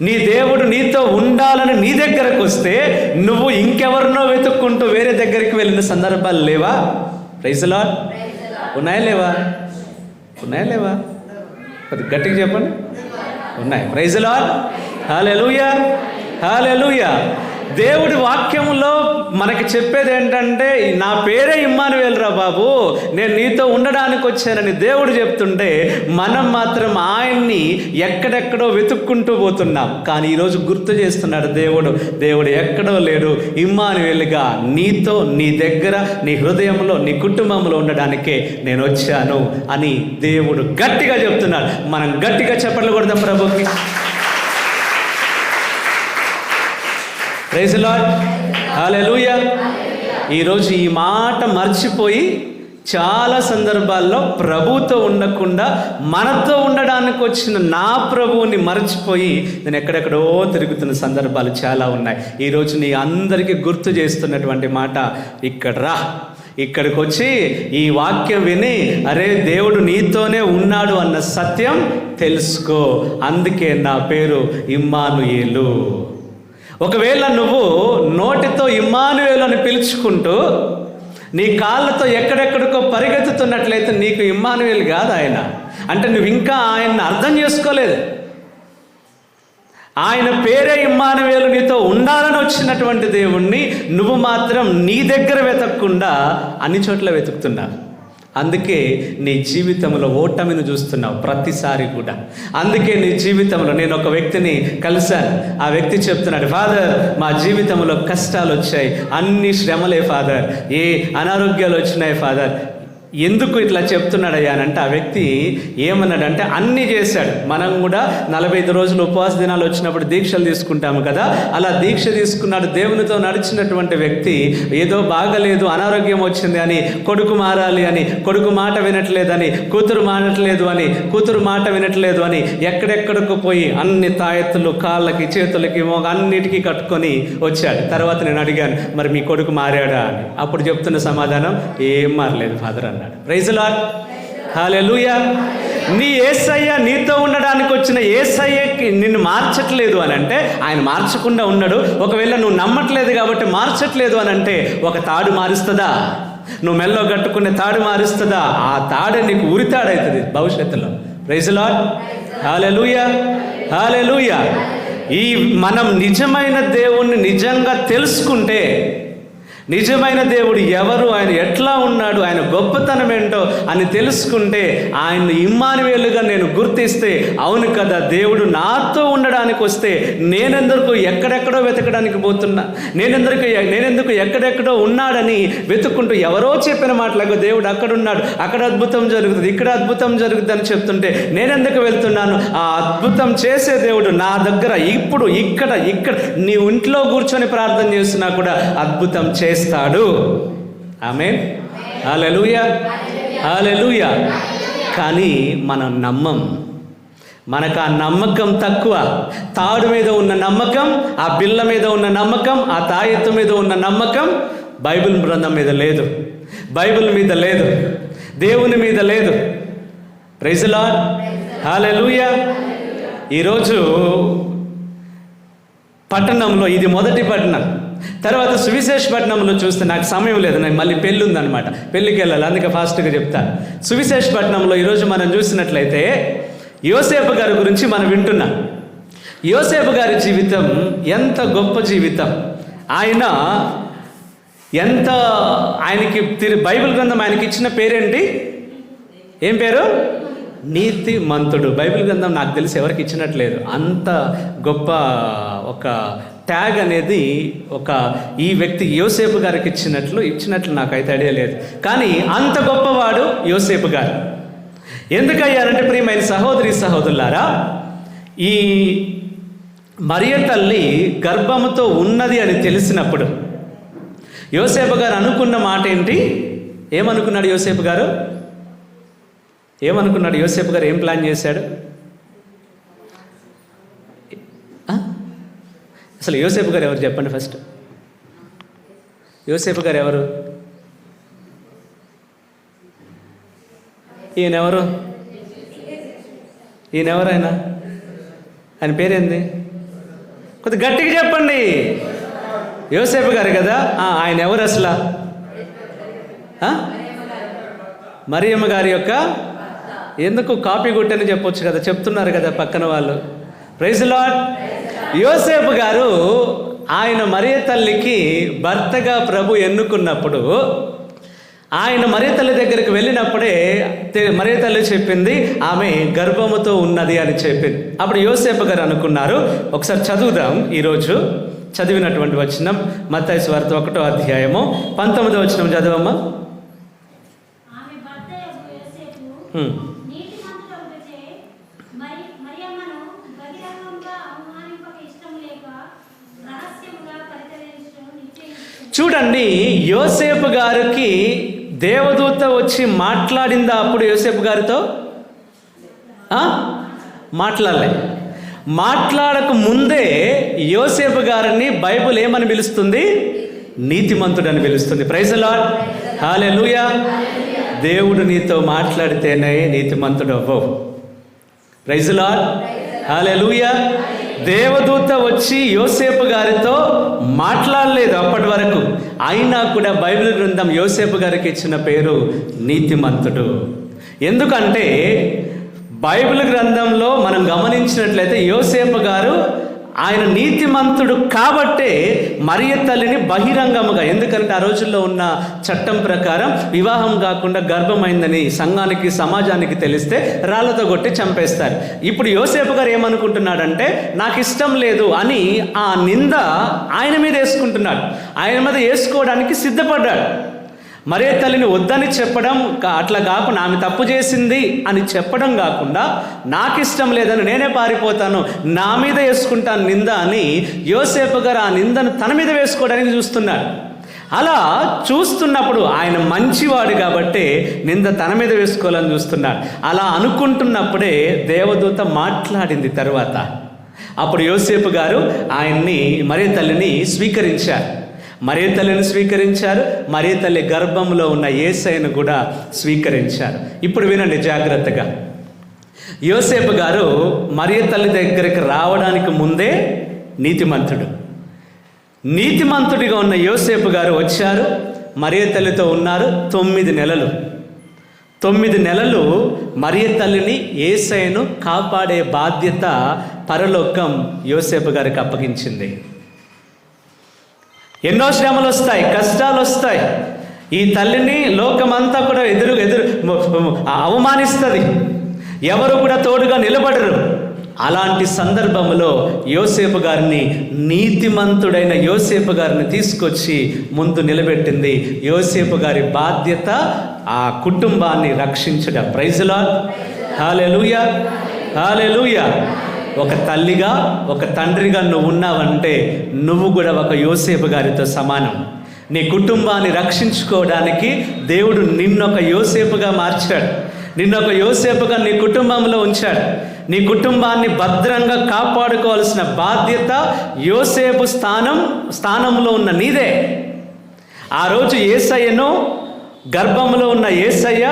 నీ దేవుడు నీతో ఉండాలని నీ దగ్గరకు వస్తే నువ్వు ఇంకెవరినో వెతుక్కుంటూ వేరే దగ్గరికి వెళ్ళిన సందర్భాలు లేవా? Praise the Lord. ఉన్నాయా లేవా? కొద్ది గట్టిగా చెప్పండి. ఉన్నాయి. Praise the Lord. Hallelujah, hallelujah. దేవుడి వాక్యంలో మనకి చెప్పేది ఏంటంటే, నా పేరే ఇమ్మానుయేలు రా బాబు, నేను నీతో ఉండడానికి వచ్చానని దేవుడు చెప్తుంటే మనం మాత్రం ఆయన్ని ఎక్కడెక్కడో వెతుక్కుంటూ పోతున్నాం. కానీ ఈరోజు గుర్తు చేస్తున్నాడు దేవుడు ఎక్కడో లేడు, ఇమ్మానుయేలుగా నీతో, నీ దగ్గర, నీ హృదయంలో, నీ కుటుంబంలో ఉండడానికే నేను వచ్చాను అని దేవుడు గట్టిగా చెప్తున్నాడు. మనం గట్టిగా చప్పట్లు కొడదాం ప్రభుకి. Praise the Lord. హల్లెలూయా. ఈరోజు ఈ మాట మర్చిపోయి చాలా సందర్భాల్లో ప్రభుతో ఉండకుండా మనతో ఉండడానికి వచ్చిన నా ప్రభువుని మర్చిపోయి నేను ఎక్కడెక్కడో తిరుగుతున్న సందర్భాలు చాలా ఉన్నాయి. ఈరోజు నీ అందరికీ గుర్తు చేస్తున్నటువంటి మాట, ఇక్కడ రా, ఇక్కడికి వచ్చి ఈ వాక్యం విని అరే దేవుడు నీతోనే ఉన్నాడు అన్న సత్యం తెలుసుకో. అందుకే నా పేరు ఇమ్మానుయేలు. ఒకవేళ నువ్వు నోటితో ఇమ్మానుయేలు అని పిలుచుకుంటూ నీ కాళ్ళతో ఎక్కడెక్కడికో పరిగెత్తుతున్నట్లయితే నీకు ఇమ్మానుయేలు కాదు ఆయన. అంటే నువ్వు ఇంకా ఆయన్ని అర్థం చేసుకోలేదు. ఆయన పేరే ఇమ్మానుయేలు, నీతో ఉండాలని వచ్చినటువంటి దేవుణ్ణి నువ్వు మాత్రం నీ దగ్గర వెతకకుండా అన్ని చోట్ల వెతుకుతున్నావు. అందుకే నీ జీవితంలో ఓటమిని చూస్తున్నావు ప్రతిసారి కూడా. అందుకే నీ జీవితంలో, నేను ఒక వ్యక్తిని కలిశాను, ఆ వ్యక్తి చెప్తున్నాడు, ఫాదర్ మా జీవితంలో కష్టాలు వచ్చాయి, అన్ని శ్రమలే ఫాదర్, ఏ అనారోగ్యాలు వచ్చినాయి ఫాదర్. ఎందుకు ఇట్లా చెప్తున్నాడయ్యా అని అంటే, ఆ వ్యక్తి ఏమన్నాడంటే అన్నీ చేశాడు. మనం కూడా 45 రోజులు ఉపవాస దినాలు వచ్చినప్పుడు దీక్షలు తీసుకుంటాము కదా, అలా దీక్ష తీసుకున్నాడు. దేవునితో నడిచినటువంటి వ్యక్తి ఏదో బాగలేదు, అనారోగ్యం వచ్చింది అని, కొడుకు మారాలి అని, కొడుకు మాట వినట్లేదని, కూతురు మాట వినట్లేదు అని ఎక్కడెక్కడికి పోయి అన్ని తాయెత్తులు కాళ్ళకి, చేతులకి, అన్నిటికీ కట్టుకొని వచ్చాడు. తర్వాత నేను అడిగాను, మరి మీ కొడుకు మారాడా అని. అప్పుడు చెప్తున్న సమాధానం, ఏం మారలేదు ఫాదర్ అన్నాడు. Praise the Lord. హల్లెలూయా. నీ యేసయ్య, నీతో ఉండడానికి వచ్చిన యేసయ్యకి నిన్ను మార్చట్లేదు అని అంటే ఆయన మార్చకుండా ఉన్నాడు. ఒకవేళ నువ్వు నమ్మట్లేదు కాబట్టి మార్చట్లేదు అని అంటే ఒక తాడు మారుస్తుందా? నువ్వు మెల్లో కట్టుకునే తాడు మారుస్తుందా? ఆ తాడు నీకు ఉరితాడవుతుంది భవిష్యత్తులో. ప్రైజ్ లార్డ్, హల్లెలూయా, హల్లెలూయా. ఈ మనం నిజమైన దేవుణ్ణి నిజంగా తెలుసుకుంటే, నిజమైన దేవుడు ఎవరు, ఆయన ఎట్లా ఉన్నాడు, ఆయన గొప్పతనం ఏంటో అని తెలుసుకుంటే, ఆయన్ని ఇమ్మానుయేలుగా నేను గుర్తిస్తే, అవును కదా దేవుడు నాతో ఉండడానికి వస్తే నేనెందుకు ఎక్కడెక్కడో వెతకడానికి పోతున్నా, నేనెందుకు ఎక్కడెక్కడో ఉన్నాడని వెతుక్కుంటూ ఎవరో చెప్పిన మాటలకు దేవుడు అక్కడ ఉన్నాడు, అక్కడ అద్భుతం జరుగుతుంది, ఇక్కడ అద్భుతం జరుగుతుంది అని చెప్తుంటే నేనెందుకు వెళ్తున్నాను? ఆ అద్భుతం చేసే దేవుడు నా దగ్గర ఇప్పుడు ఇక్కడ నీ ఇంట్లో కూర్చొని ప్రార్థన చేస్తున్నా కూడా అద్భుతం చేస్తాడు. ఆమేన్, హల్లెలూయా, హల్లెలూయా. కానీ మనం నమ్మం. మనకు ఆ నమ్మకం తక్కువ. తాడు మీద ఉన్న నమ్మకం, ఆ బిళ్ళ మీద ఉన్న నమ్మకం, ఆ తాయెత్తు మీద ఉన్న నమ్మకం బైబిల్ గ్రంథం మీద లేదు, బైబిల్ మీద లేదు, దేవుని మీద లేదు. Praise lord, hallelujah. ఈరోజు పట్టణంలో, ఇది మొదటి పట్టణం, తర్వాత సువిశేష పట్టణంలో చూస్తే నాకు సమయం లేదు, నాకు మళ్ళీ పెళ్ళి ఉందన్నమాట, పెళ్ళికి వెళ్ళాలి, అందుకే ఫాస్ట్గా చెప్తాను. సువిశేష పట్టణంలో ఈరోజు మనం చూసినట్లయితే యోసేపు గారి గురించి మనం వింటున్నాం. యోసేపు గారి జీవితం ఎంత గొప్ప జీవితం. ఆయనకి బైబిల్ గ్రంథం ఆయనకి ఇచ్చిన పేరేంటి? ఏం పేరు? నీతిమంతుడు. బైబిల్ గ్రంథం నాకు తెలిసి ఎవరికి ఇచ్చినట్లేదు. అంత గొప్ప ఒక ట్యాగ్ అనేది ఈ వ్యక్తి యోసేపు గారికి ఇచ్చినట్లు నాకైతే ఐడియా లేదు. కానీ అంత గొప్పవాడు యోసేపు గారు. ఎందుకయ్యారంటే ప్రియమైన సహోదరి సహోదరులారా, ఈ మరియ తల్లి గర్భముతో ఉన్నది అని తెలిసినప్పుడు యోసేపు గారు అనుకున్న మాట ఏంటి? ఏమనుకున్నాడు యోసేపు గారు? యోసేపు గారు ఏం ప్లాన్ చేశాడు? అసలు యోసేపు గారు ఎవరు చెప్పండి ఫస్ట్. యోసేపు గారు ఎవరు? ఈయనెవరు? ఆయన పేరేంది? కొద్దిగా గట్టిగా చెప్పండి. యోసేపు గారు కదా. ఆయన ఎవరు అసలు? మరియమ్మ గారి యొక్క, ఎందుకు కాపీ కొట్టని చెప్పొచ్చు కదా, చెప్తున్నారు కదా పక్కన వాళ్ళు. Praise Lord. యోసేపు గారు ఆయన మరియ తల్లికి భర్తగా ప్రభు ఎన్నుకున్నప్పుడు, ఆయన మరియ తల్లి దగ్గరికి వెళ్ళినప్పుడే మరియ తల్లి చెప్పింది ఆమె గర్భముతో ఉన్నది అని చెప్పింది. అప్పుడు యోసేపు గారు అనుకున్నారు. ఒకసారి చదువుదాం. ఈరోజు చదివినటువంటి వచనం మత్తయి సువార్త 1వ అధ్యాయము 19వ వచనం చదవమ్మా. చూడండి, యోసేపు గారికి దేవదూత వచ్చి మాట్లాడిందా అప్పుడు యోసేపు గారితో? మాట్లాడక ముందే యోసేపు గారిని బైబిల్ ఏమని పిలుస్తుంది? నీతిమంతుడని పిలుస్తుంది. ప్రైజ్ లార్డ్, హల్లెలూయా. దేవుడు నీతో మాట్లాడితేనే నీతిమంతుడు అవ్వవు. ప్రైజ్ లార్డ్, హల్లెలూయా. దేవదూత వచ్చి యోసేపు గారితో మాట్లాడలేదు అప్పటి వరకు. అయినా కూడా బైబిల్ గ్రంథం యోసేపు గారికి ఇచ్చిన పేరు నీతిమంతుడు. ఎందుకంటే బైబిల్ గ్రంథంలో మనం గమనించినట్లయితే యోసేపు గారు ఆయన నీతిమంతుడు కాబట్టే మరియ తల్లిని బహిరంగముగా, ఎందుకంటే ఆ రోజుల్లో ఉన్న చట్టం ప్రకారం వివాహం కాకుండా గర్భమైందని సంఘానికి సమాజానికి తెలిస్తే రాళ్లతో కొట్టి చంపేస్తారు. ఇప్పుడు యోసేపు గారు ఏమనుకుంటున్నాడంటే నాకు ఇష్టం లేదు అని ఆ నింద ఆయన మీద వేసుకుంటున్నాడు. ఆయన మీద వేసుకోవడానికి సిద్ధపడ్డాడు. మరియ తల్లిని వద్దని చెప్పడం అట్లా కాకుండా, ఆమె తప్పు చేసింది అని చెప్పడం కాకుండా, నాకు ఇష్టం లేదని నేనే పారిపోతాను, నా మీద వేసుకుంటాను నింద అని యోసేపు గారు ఆ నిందను తన మీద వేసుకోవడానికి చూస్తున్నాడు. అలా చూస్తున్నప్పుడు ఆయన మంచివాడు కాబట్టి నింద తన మీద వేసుకోవాలని చూస్తున్నాడు. అలా అనుకుంటున్నప్పుడే దేవదూత మాట్లాడింది. తర్వాత అప్పుడు యోసేపు గారు మరియ తల్లిని స్వీకరించారు. మరియ తల్లి గర్భంలో ఉన్న యేసయ్యను కూడా స్వీకరించారు. ఇప్పుడు వినండి జాగ్రత్తగా. యోసేపు గారు మరియ తల్లి దగ్గరికి రావడానికి ముందే నీతిమంతుడిగా ఉన్న యోసేపు గారు వచ్చారు. మరియ తల్లితో ఉన్నారు 9 నెలలు. 9 నెలలు మరియ తల్లిని, యేసయ్యను కాపాడే బాధ్యత పరలోకం యోసేపు గారికి అప్పగించింది. ఎన్నో శ్రమలు వస్తాయి, కష్టాలు వస్తాయి. ఈ తల్లిని లోకమంతా కూడా ఎదురు అవమానిస్తుంది. ఎవరు కూడా తోడుగా నిలబడరు. అలాంటి సందర్భంలో యోసేపు గారిని, నీతిమంతుడైన యోసేపు గారిని తీసుకొచ్చి ముందు నిలబెట్టింది. యోసేపు గారి బాధ్యత ఆ కుటుంబాన్ని రక్షించడం. ప్రైజ్ లార్డ్, హల్లెలూయా, హల్లెలూయా. ఒక తల్లిగా, ఒక తండ్రిగా నువ్వు ఉన్నావంటే నువ్వు కూడా ఒక యోసేపు గారితో సమానం. నీ కుటుంబాన్ని రక్షించుకోవడానికి దేవుడు నిన్నొక యోసేపుగా మార్చాడు. నిన్నొక యోసేపుగా నీ కుటుంబంలో ఉంచాడు. నీ కుటుంబాన్ని భద్రంగా కాపాడుకోవాల్సిన బాధ్యత యోసేపు స్థానంలో ఉన్న నీదే. ఆ రోజు యేసయ్యను, గర్భంలో ఉన్న యేసయ్య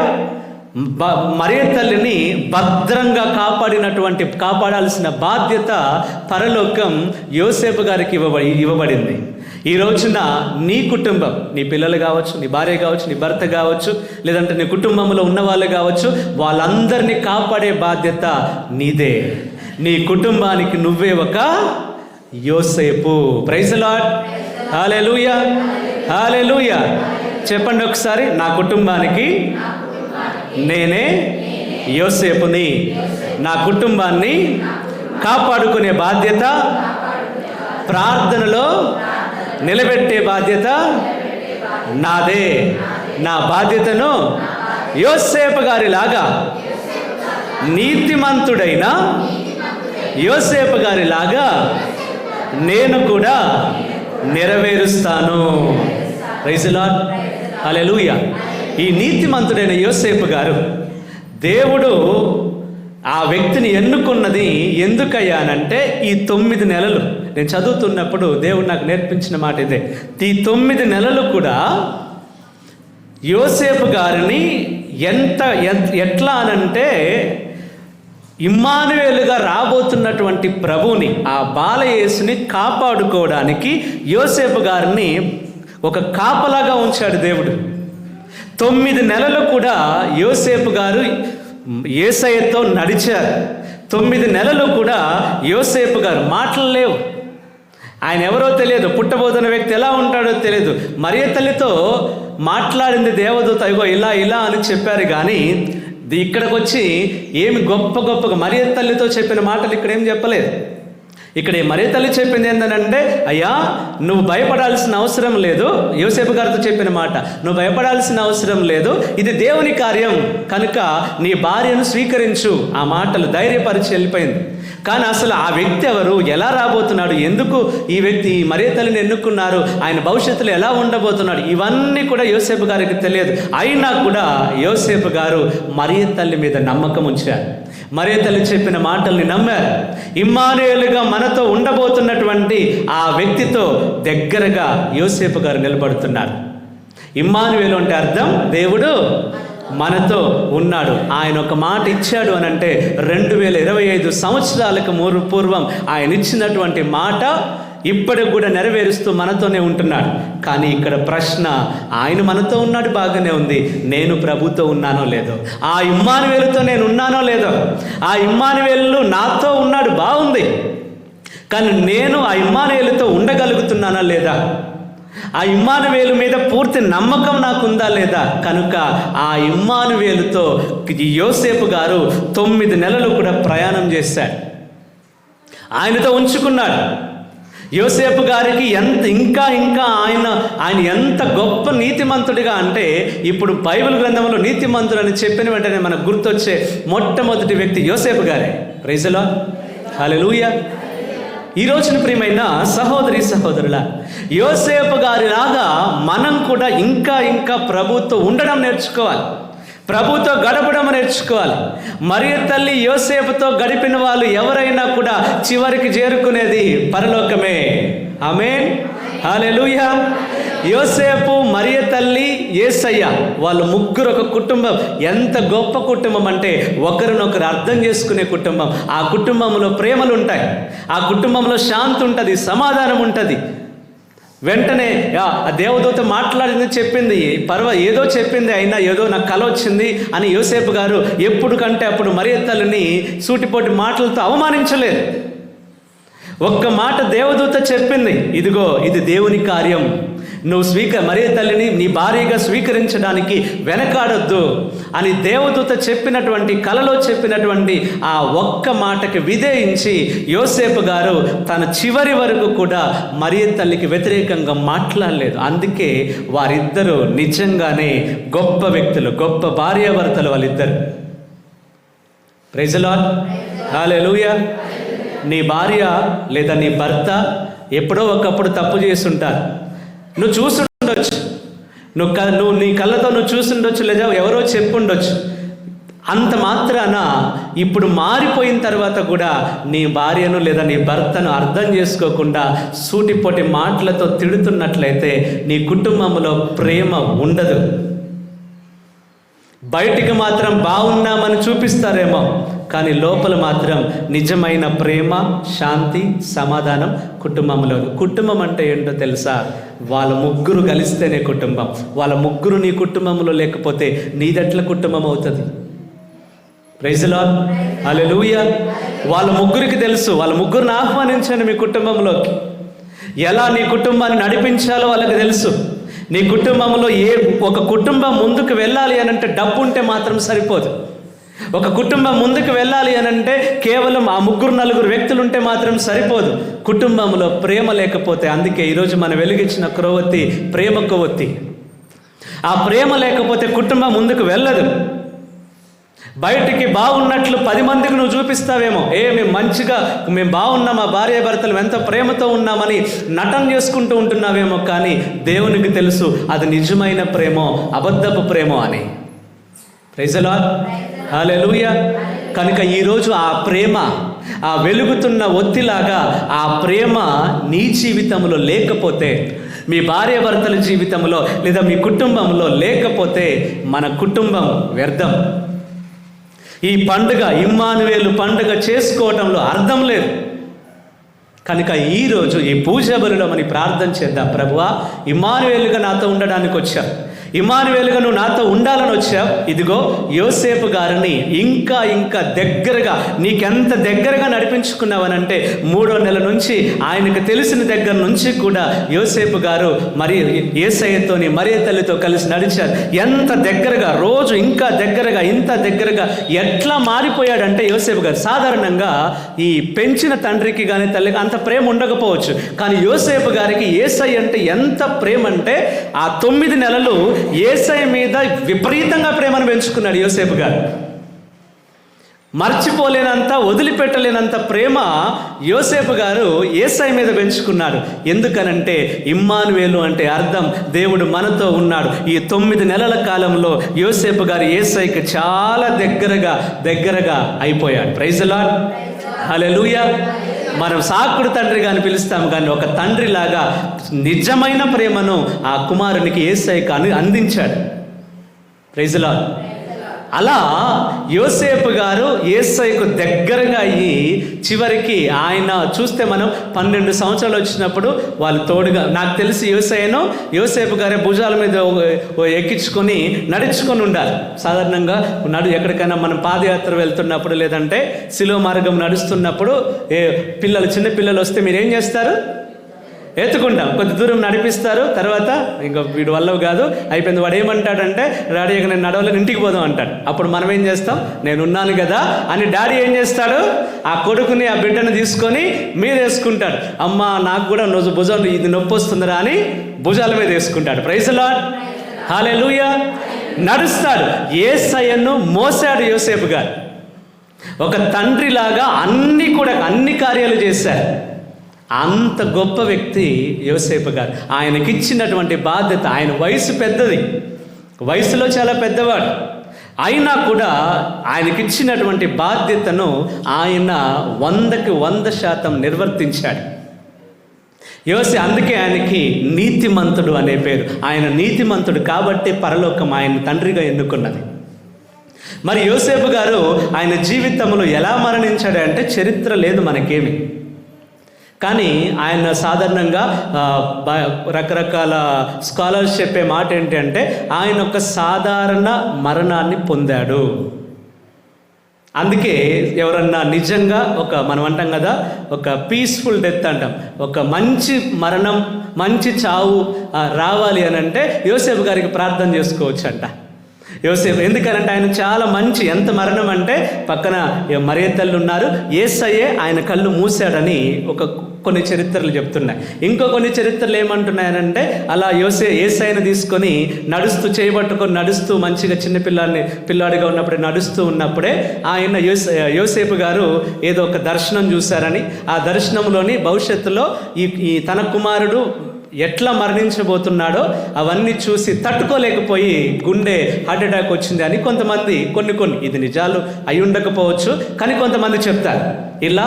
మరియ తల్లిని భద్రంగా కాపాడాల్సిన బాధ్యత పరలోకం యోసేపు గారికి ఇవ్వబడింది. ఈ రోజున నీ కుటుంబం, నీ పిల్లలు కావచ్చు, నీ భార్య కావచ్చు, నీ భర్త కావచ్చు, లేదంటే నీ కుటుంబంలో ఉన్న వాళ్ళు కావచ్చు, వాళ్ళందరినీ కాపాడే బాధ్యత నీదే. నీ కుటుంబానికి నువ్వే ఒక యోసేపు. ప్రైజ్ లార్డ్, హల్లెలూయా, హల్లెలూయా. చెప్పండి ఒకసారి, నా కుటుంబానికి నేనే యోసేపుని. నా కుటుంబాన్ని కాపాడుకునే బాధ్యత, ప్రార్థనలో నిలబెట్టే బాధ్యత నాదే. నా బాధ్యతను యోసేపు గారిలాగా, నీతిమంతుడైన యోసేపు గారిలాగా నేను కూడా నెరవేరుస్తాను. Praise lord, hallelujah. ఈ నీతిమంతుడైన యోసేపు గారు, దేవుడు ఆ వ్యక్తిని ఎన్నుకున్నది ఎందుకయ్యానంటే, ఈ 9 నెలలు నేను చదువుతున్నప్పుడు దేవుడు నాకు నేర్పించిన మాట ఇదే. ఈ 9 నెలలు కూడా యోసేపు గారిని ఎట్లా అనంటే, ఇమ్మానుయేలుగా రాబోతున్నటువంటి ప్రభువుని, ఆ బాలయేసుని కాపాడుకోవడానికి యోసేపు గారిని ఒక కాపలాగా ఉంచాడు దేవుడు. 9 నెలలు కూడా యోసేపు గారు యేసయ్యతో నడిచారు. 9 నెలలు కూడా యోసేపు గారు మాటలు ఆయన ఎవరో తెలియదు, పుట్టబోతున్న వ్యక్తి ఎలా ఉంటాడో తెలియదు. మరియ తల్లితో మాట్లాడింది దేవదూత, ఇగో ఇలా ఇలా అని చెప్పారు. కానీ ఇక్కడికి వచ్చి ఏమి గొప్పగా మరియ తల్లితో చెప్పిన మాటలు ఇక్కడ ఏం చెప్పలేదు. ఇక్కడ మరియ తల్లి చెప్పింది ఏంటంటే, అయ్యా నువ్వు భయపడాల్సిన అవసరం లేదు. యోసేపు గారితో చెప్పిన మాట, నువ్వు భయపడాల్సిన అవసరం లేదు, ఇది దేవుని కార్యం కనుక నీ భార్యను స్వీకరించు. ఆ మాటలు ధైర్యపరిచి వెళ్ళిపోయింది. కానీ అసలు ఆ వ్యక్తి ఎవరు, ఎలా రాబోతున్నాడు, ఎందుకు ఈ వ్యక్తి ఈ మరియ తల్లిని ఎన్నుకున్నారు, ఆయన భవిష్యత్తులో ఎలా ఉండబోతున్నాడు, ఇవన్నీ కూడా యోసేపు గారికి తెలియదు. అయినా కూడా యోసేపు గారు మరియ తల్లి మీద నమ్మకం ఉంచారు. మరియ తల్లి చెప్పిన మాటల్ని నమ్మారు. ఇమ్మానుయేలుగా మనతో ఉండబోతున్నటువంటి ఆ వ్యక్తితో దగ్గరగా యోసేపు గారు నిలబడుతున్నారు. ఇమ్మానుయేలు అంటే అర్థం దేవుడు మనతో ఉన్నాడు. ఆయన ఒక మాట ఇచ్చాడు అని అంటే 2025 సంవత్సరాలకు పూర్వం ఆయన ఇచ్చినటువంటి మాట ఇప్పటికి కూడా నెరవేరుస్తూ మనతోనే ఉంటున్నాడు. కానీ ఇక్కడ ప్రశ్న, ఆయన మనతో ఉన్నాడు, బాగానే ఉంది, నేను ప్రభుతో ఉన్నానో లేదో, ఆ ఇమ్మానుయేలుతో నేను ఉన్నానో లేదో, ఆ ఇమ్మానుయేలు నాతో ఉన్నాడు, బాగుంది, కానీ నేను ఆ ఇమ్మానుయేలుతో ఉండగలుగుతున్నానా లేదా, ఆ ఇమ్మానుయేలు మీద పూర్తి నమ్మకం నాకుందా లేదా. కనుక ఆ ఇమ్మానుయేలుతో యోసేపు గారు 9 నెలలు కూడా ప్రయాణం చేశాడు, ఆయనతో ఉంచుకున్నాడు. యోసేపు గారికి ఇంకా ఆయన ఎంత గొప్ప నీతిమంతుడిగా అంటే, ఇప్పుడు బైబిల్ గ్రంథంలో నీతిమంతుడు అని చెప్పిన వెంటనే మనకు గుర్తొచ్చే మొట్టమొదటి వ్యక్తి యోసేపు గారే. Praise the Lord, hallelujah. ఈ రోజున ప్రియమైన సహోదరి సహోదరుల, యోసేపు గారిలాగా మనం కూడా ఇంకా ప్రభుతో ఉండడం నేర్చుకోవాలి, ప్రభుతో గడపడం నేర్చుకోవాలి. మరియ తల్లి యోసేపుతో గడిపిన వాళ్ళు ఎవరైనా కూడా చివరికి చేరుకునేది పరలోకమే. ఆమేన్, హల్లెలూయా. యోసేపు, మరియ తల్లి, యేసయ్య, వాళ్ళు ముగ్గురు ఒక కుటుంబం. ఎంత గొప్ప కుటుంబం అంటే ఒకరినొకరు అర్థం చేసుకునే కుటుంబం. ఆ కుటుంబంలో ప్రేమలు ఉంటాయి, ఆ కుటుంబంలో శాంతి ఉంటుంది, సమాధానం ఉంటుంది. వెంటనే ఆ దేవదూత మాట్లాడింది, చెప్పింది, ఏదో చెప్పింది, అయినా ఏదో నాకు కల వచ్చింది అని యోసేపు గారు ఎప్పుడు కంటే అప్పుడు మరియ తల్లిని సూటిపోటి మాటలతో అవమానించలేదు. ఒక్క మాట దేవదూత చెప్పింది, ఇదిగో ఇది దేవుని కార్యం, నువ్వు మరియ తల్లిని నీ భార్యగా స్వీకరించడానికి వెనకాడొద్దు అని దేవదూత చెప్పినటువంటి, కలలో చెప్పినటువంటి ఆ ఒక్క మాటకి విధేయించి యోసేపు గారు తన చివరి వరకు కూడా మరియ తల్లికి వ్యతిరేకంగా మాట్లాడలేదు. అందుకే వారిద్దరూ నిజంగానే గొప్ప వ్యక్తులు, గొప్ప భార్యాభర్తలు వాళ్ళిద్దరు. Praise the Lord, hallelujah. నీ భార్య లేదా నీ భర్త ఎప్పుడో ఒకప్పుడు తప్పు చేస్తుంటారు. నువ్వు చూసుండొచ్చు, నువ్వు నీ కళ్ళతో నువ్వు చూసుండొచ్చు, లేదా ఎవరో చెప్పుండొచ్చు. అంత మాత్రాన ఇప్పుడు మారిపోయిన తర్వాత కూడా నీ భార్యను లేదా నీ భర్తను అర్థం చేసుకోకుండా సూటిపోటి మాటలతో తిడుతున్నట్లయితే నీ కుటుంబంలో ప్రేమ ఉండదు. బయటికి మాత్రం బాగున్నామని చూపిస్తారేమో, కానీ లోపల మాత్రం నిజమైన ప్రేమ, శాంతి, సమాధానం కుటుంబంలో. కుటుంబం అంటే ఏంటో తెలుసా? వాళ్ళ ముగ్గురు కలిస్తేనే కుటుంబం. వాళ్ళ ముగ్గురు నీ కుటుంబంలో లేకపోతే నీదెట్ల కుటుంబం అవుతుంది? ప్రైజ్ ది లార్డ్, హల్లెలూయా. వాళ్ళ ముగ్గురికి తెలుసు, వాళ్ళ ముగ్గురిని ఆహ్వానించండి మీ కుటుంబంలోకి. ఎలా నీ కుటుంబాన్ని నడిపించాలో వాళ్ళకి తెలుసు. నీ కుటుంబంలో ఒక కుటుంబం ముందుకు వెళ్ళాలి అని అంటే డబ్బు ఉంటే మాత్రం సరిపోదు. ఒక కుటుంబం ముందుకు వెళ్ళాలి అని అంటే కేవలం ఆ 3-4 వ్యక్తులు ఉంటే మాత్రం సరిపోదు. కుటుంబంలో ప్రేమ లేకపోతే, అందుకే ఈరోజు మనం వెలిగించిన కొవ్వొత్తి ప్రేమ కొవ్వొత్తి. ఆ ప్రేమ లేకపోతే కుటుంబం ముందుకు వెళ్ళదు. బయటికి బాగున్నట్లు 10 మందికి నువ్వు చూపిస్తావేమో, మేము బాగున్నాం, మా భార్య భర్తలు ఎంత ప్రేమతో ఉన్నామని నటన చేసుకుంటూ ఉంటున్నావేమో, కానీ దేవునికి తెలుసు అది నిజమైన ప్రేమో అబద్ధపు ప్రేమో అని. ప్రైజ్ ది లార్డ్, హల్లెలూయా. కనుక ఈరోజు ఆ ప్రేమ, ఆ వెలుగుతున్న ఒత్తిలాగా ఆ ప్రేమ నీ జీవితంలో లేకపోతే, మీ భార్య భర్తల జీవితంలో లేదా మీ కుటుంబంలో లేకపోతే మన కుటుంబం వ్యర్థం. ఈ పండుగ, ఇమ్మానుయేలు పండుగ చేసుకోవడంలో అర్థం లేదు. కనుక ఈరోజు ఈ పూజ బలిలో మనం ప్రార్థన చేద్దాం. ప్రభువా, ఇమ్మానుయేలుగా నాతో ఉండడానికి వచ్చావు, ఇమ్మానుయేలుగా నువ్వు నాతో ఉండాలని వచ్చావు. ఇదిగో యోసేపు గారిని ఇంకా ఇంకా దగ్గరగా, నీకెంత దగ్గరగా నడిపించుకున్నావనంటే 3వ నెల నుంచి ఆయనకు తెలిసిన దగ్గర నుంచి కూడా యోసేపు గారు మరి యేసయ్యతోని మరియ తల్లితో కలిసి నడిచారు. ఎంత దగ్గరగా, రోజు ఇంకా దగ్గరగా, ఇంత దగ్గరగా ఎట్లా మారిపోయాడంటే యోసేపు గారు. సాధారణంగా ఈ పెంచిన తండ్రికి కానీ తల్లికి అంత ప్రేమ ఉండకపోవచ్చు, కానీ యోసేపు గారికి యేసయ్య అంటే ఎంత ప్రేమ అంటే ఆ 9 నెలలు యేసయ్య మీద విపరీతంగా ప్రేమను పెంచుకున్నాడు యోసేపు గారు. మర్చిపోలేనంత, వదిలిపెట్టలేనంత ప్రేమ యోసేపు గారు యేసయ్య మీద పెంచుకున్నాడు. ఎందుకనంటే ఇమ్మానుయేలు అంటే అర్థం దేవుడు మనతో ఉన్నాడు. ఈ 9 నెలల కాలంలో యోసేపు గారు యేసయ్యకి చాలా దగ్గరగా అయిపోయాడు. ప్రైజ్ ది లార్డ్, హల్లెలూయా. మనం సాకుడు తండ్రిగా అని పిలుస్తాం, కానీ ఒక తండ్రిలాగా నిజమైన ప్రేమను ఆ కుమారునికి యేసయ్యకు అందించాడు. Praise the Lord. అలా యోసేపు గారు యేసయ్యకు దగ్గరగా అయ్యి చివరికి ఆయన చూస్తే మనం 12 సంవత్సరాలు వచ్చినప్పుడు వాళ్ళు తోడుగా, నాకు తెలిసి యోసేపు గారే భుజాల మీద ఎక్కించుకొని నడుచుకొని ఉండాలి. సాధారణంగా ఎక్కడికైనా మనం పాదయాత్ర వెళ్తున్నప్పుడు లేదంటే శిలువ మార్గం నడుస్తున్నప్పుడు చిన్న పిల్లలు వస్తే మీరు ఏం చేస్తారు? ఎత్తుకుంటాం, కొద్ది దూరం నడిపిస్తారు, తర్వాత ఇంకా వీడి వల్ల కాదు అయిపోయింది, వాడు ఏమంటాడంటే డాడీ ఇక నేను నడవలేను, ఇంటికి పోదాం అంటాడు. అప్పుడు మనం ఏం చేస్తాం? నేను ఉన్నాను కదా అని డాడీ ఏం చేస్తాడు? ఆ కొడుకుని, ఆ బిడ్డను తీసుకొని మీద వేసుకుంటాడు. అమ్మ నాకు కూడా భుజం ఇది నొప్పి వస్తుందిరా అని భుజాల మీద వేసుకుంటాడు. ప్రైజ్ ది లార్డ్, హల్లెలూయా. నడుస్తాడు. యేసయ్యను మోసాడు యోసేపు గారు. ఒక తండ్రిలాగా అన్ని కార్యాలు చేశారు. అంత గొప్ప వ్యక్తి యోసేపు గారు. ఆయనకిచ్చినటువంటి బాధ్యత, ఆయన వయసు పెద్దది, వయసులో చాలా పెద్దవాడు, అయినా కూడా ఆయనకిచ్చినటువంటి బాధ్యతను ఆయన 100కి 100% నిర్వర్తించాడు. అందుకే ఆయనకి నీతిమంతుడు అనే పేరు. ఆయన నీతిమంతుడు కాబట్టి పరలోకం ఆయన తండ్రిగా ఎన్నుకున్నది. మరి యోసేపు గారు ఆయన జీవితంలో ఎలా మరణించాడు అంటే చరిత్ర లేదు మనకేమి, కానీ ఆయన సాధారణంగా రకరకాల స్కాలర్స్ చెప్పే మాట ఏంటంటే ఆయన ఒక సాధారణ మరణాన్ని పొందాడు. అందుకే ఎవరన్నా నిజంగా మనం అంటాం కదా, ఒక పీస్ఫుల్ డెత్ అంటాం, ఒక మంచి మరణం, మంచి చావు రావాలి అని అంటే యోసేపు గారికి ప్రార్థన చేసుకోవచ్చు అంట. యోసేపు ఎందుకనంటే ఆయన చాలా మంచి, ఎంత మరణం అంటే పక్కన మరియ తల్లి ఉన్నారు, యేసయ్యే ఆయన కళ్ళు మూసాడని కొన్ని చరిత్రలు చెప్తున్నాయి. ఇంకో కొన్ని చరిత్రలు ఏమంటున్నాయనంటే అలా యేసయ్యను తీసుకొని చేయబట్టుకొని నడుస్తూ మంచిగా పిల్లాడిగా ఉన్నప్పుడే నడుస్తూ ఉన్నప్పుడే ఆయన యోసేపు గారు ఏదో ఒక దర్శనం చూశారని, ఆ దర్శనంలోని భవిష్యత్తులో ఈ తన కుమారుడు ఎట్లా మరణించబోతున్నాడో అవన్నీ చూసి తట్టుకోలేకపోయి గుండె హార్ట్ అటాక్ వచ్చింది అని కొంతమంది కొన్ని ఇది నిజాలు అయి ఉండకపోవచ్చు, కానీ కొంతమంది చెప్తారు ఇలా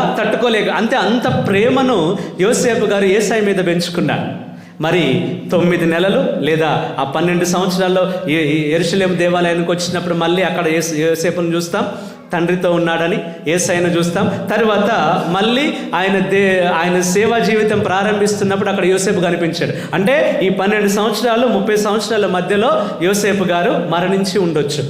అంత ప్రేమను యోసేపు గారు యేసయ్య మీద పెంచుకున్నారు. మరి 9 నెలలు లేదా ఆ 12 సంవత్సరాల్లో యెరూషలేము దేవాలయానికి వచ్చినప్పుడు మళ్ళీ అక్కడ యోసేపును చూస్తాం, తండ్రితో ఉన్నాడని. యేసయ్యను చూస్తాం. తర్వాత మళ్ళీ ఆయన సేవా జీవితం ప్రారంభిస్తున్నప్పుడు అక్కడ యోసేపు కనిపించాడు. అంటే ఈ 12 సంవత్సరాలు 30 సంవత్సరాల మధ్యలో యోసేపు గారు మరణించి ఉండొచ్చు.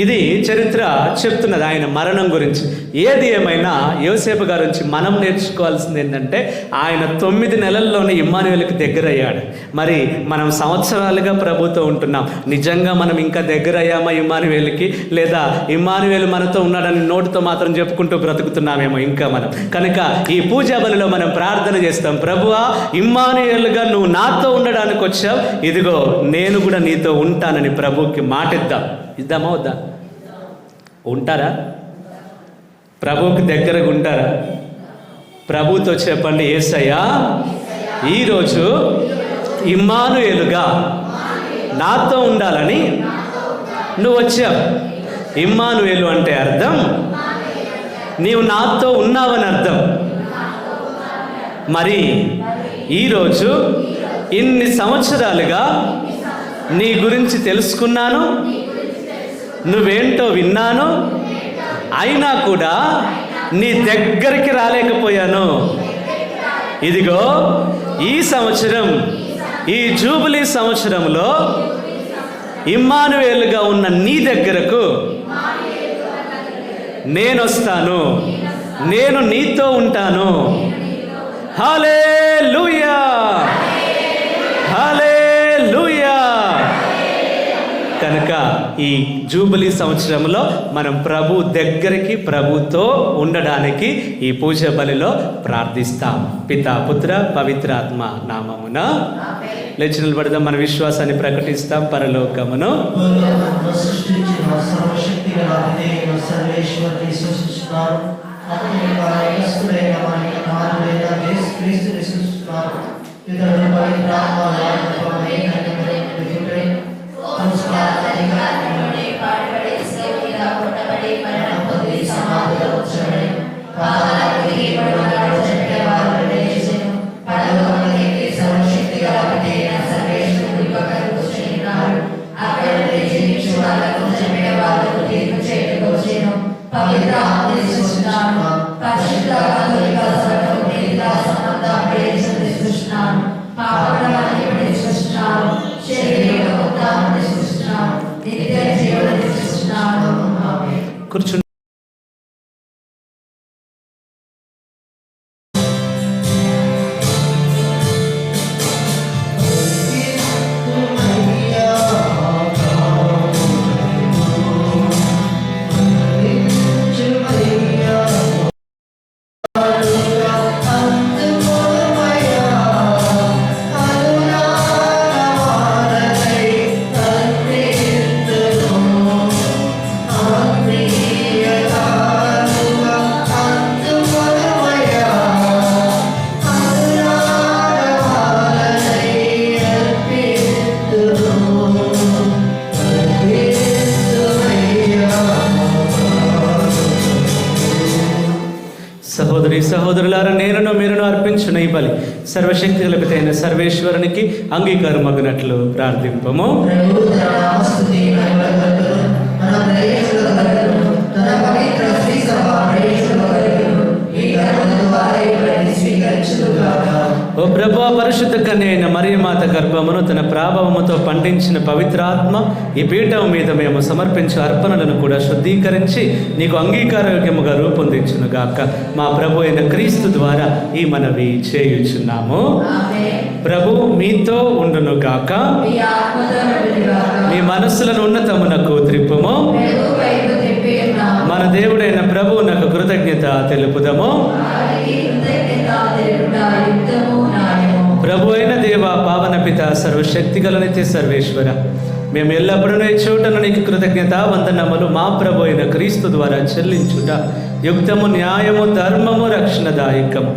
ఇది చరిత్ర చెప్తున్నది ఆయన మరణం గురించి. ఏది ఏమైనా యోసేపు గారి నుంచి మనం నేర్చుకోవాల్సింది ఏంటంటే ఆయన 9 నెలల్లోనే ఇమ్మానుయేలుకి దగ్గర అయ్యాడు. మరి మనం సంవత్సరాలుగా ప్రభుతో ఉంటున్నాం, నిజంగా మనం ఇంకా దగ్గర అయ్యామా ఇమ్మానుయేలుకి? లేదా ఇమ్మానుయేలు మనతో ఉన్నాడని నోటితో మాత్రం చెప్పుకుంటూ బ్రతుకుతున్నామేమో ఇంకా మనం. కనుక ఈ పూజా బలిలో మనం ప్రార్థన చేస్తాం, ప్రభువా ఇమ్మానుయేలుగా నువ్వు నాతో ఉండడానికి వచ్చావు, ఇదిగో నేను కూడా నీతో ఉంటానని ప్రభువుకి మాటిద్దాం. ఇద్దామా వద్దా? ఉంటారా? ప్రభువుకి దగ్గరగా ఉంటారా? ప్రభుతో చెప్పండి, యేసయ్యా ఈరోజు ఇమ్మానుయేలుగా నాతో ఉండాలని నువ్వు వచ్చావు. ఇమ్మానుయేలు అంటే అర్థం నీవు నాతో ఉన్నావని అర్థం. మరి ఈరోజు ఇన్ని సంవత్సరాలుగా నీ గురించి తెలుసుకున్నాను, నువ్వేంటో విన్నాను, అయినా కూడా నీ దగ్గరికి రాలేకపోయాను. ఇదిగో ఈ సంవత్సరం, ఈ జూబిలీ సంవత్సరంలో ఇమ్మానుయేలుగా ఉన్న నీ దగ్గరకు నేనొస్తాను, నేను నీతో ఉంటాను. హల్లెలూయా, హల్లెలూయా. కనుక ఈ జూబిలీ సంవత్సరంలో మనం ప్రభు దగ్గరికి, ప్రభుతో ఉండడానికి ఈ పూజ బలిలో ప్రార్థిస్తాం. పితా, పుత్ర, పవిత్రాత్మ నామమున లేచి నిలబడదాం. మన విశ్వాసాన్ని ప్రకటిస్తాం. పరలోకమును కూర్చుని సహోదరులారా, నేనును మీరును అర్పించిన ఈ బలి సర్వశక్తి కలిపితైన సర్వేశ్వరునికి అంగీకారమగినట్లు ప్రార్థింపము. స్వీకరించు ఓ ప్రభువా, పరిశుద్ధ కన్య అయిన మరియమాత గర్భమును తన ప్రాభవముతో పండించిన పవిత్రాత్మ ఈ పీఠం మీద మేము సమర్పించే అర్పణలను కూడా శుద్ధీకరించి నీకు అంగీకారయోగ్యముగా రూపొందించును గాక. మా ప్రభు అయిన క్రీస్తు ద్వారా ఈ మనవి చేయుచున్నాము. ప్రభు మీతో ఉండును గాక. మీ మనస్సులను ఉన్నతమునకు త్రిప్పుము. మన దేవుడైన ప్రభువునకు కృతజ్ఞత తెలుపుదము. ప్రభు అయిన దేవ, పావన పిత, సర్వశక్తిగల నిత్య సర్వేశ్వర, మేము ఎల్లప్పుడూ ఈ చోటను నీకు కృతజ్ఞత వందనములు మా ప్రభు అయిన క్రీస్తు ద్వారా చెల్లించుట యుక్తము, న్యాయము, ధర్మము, రక్షణదాయకము.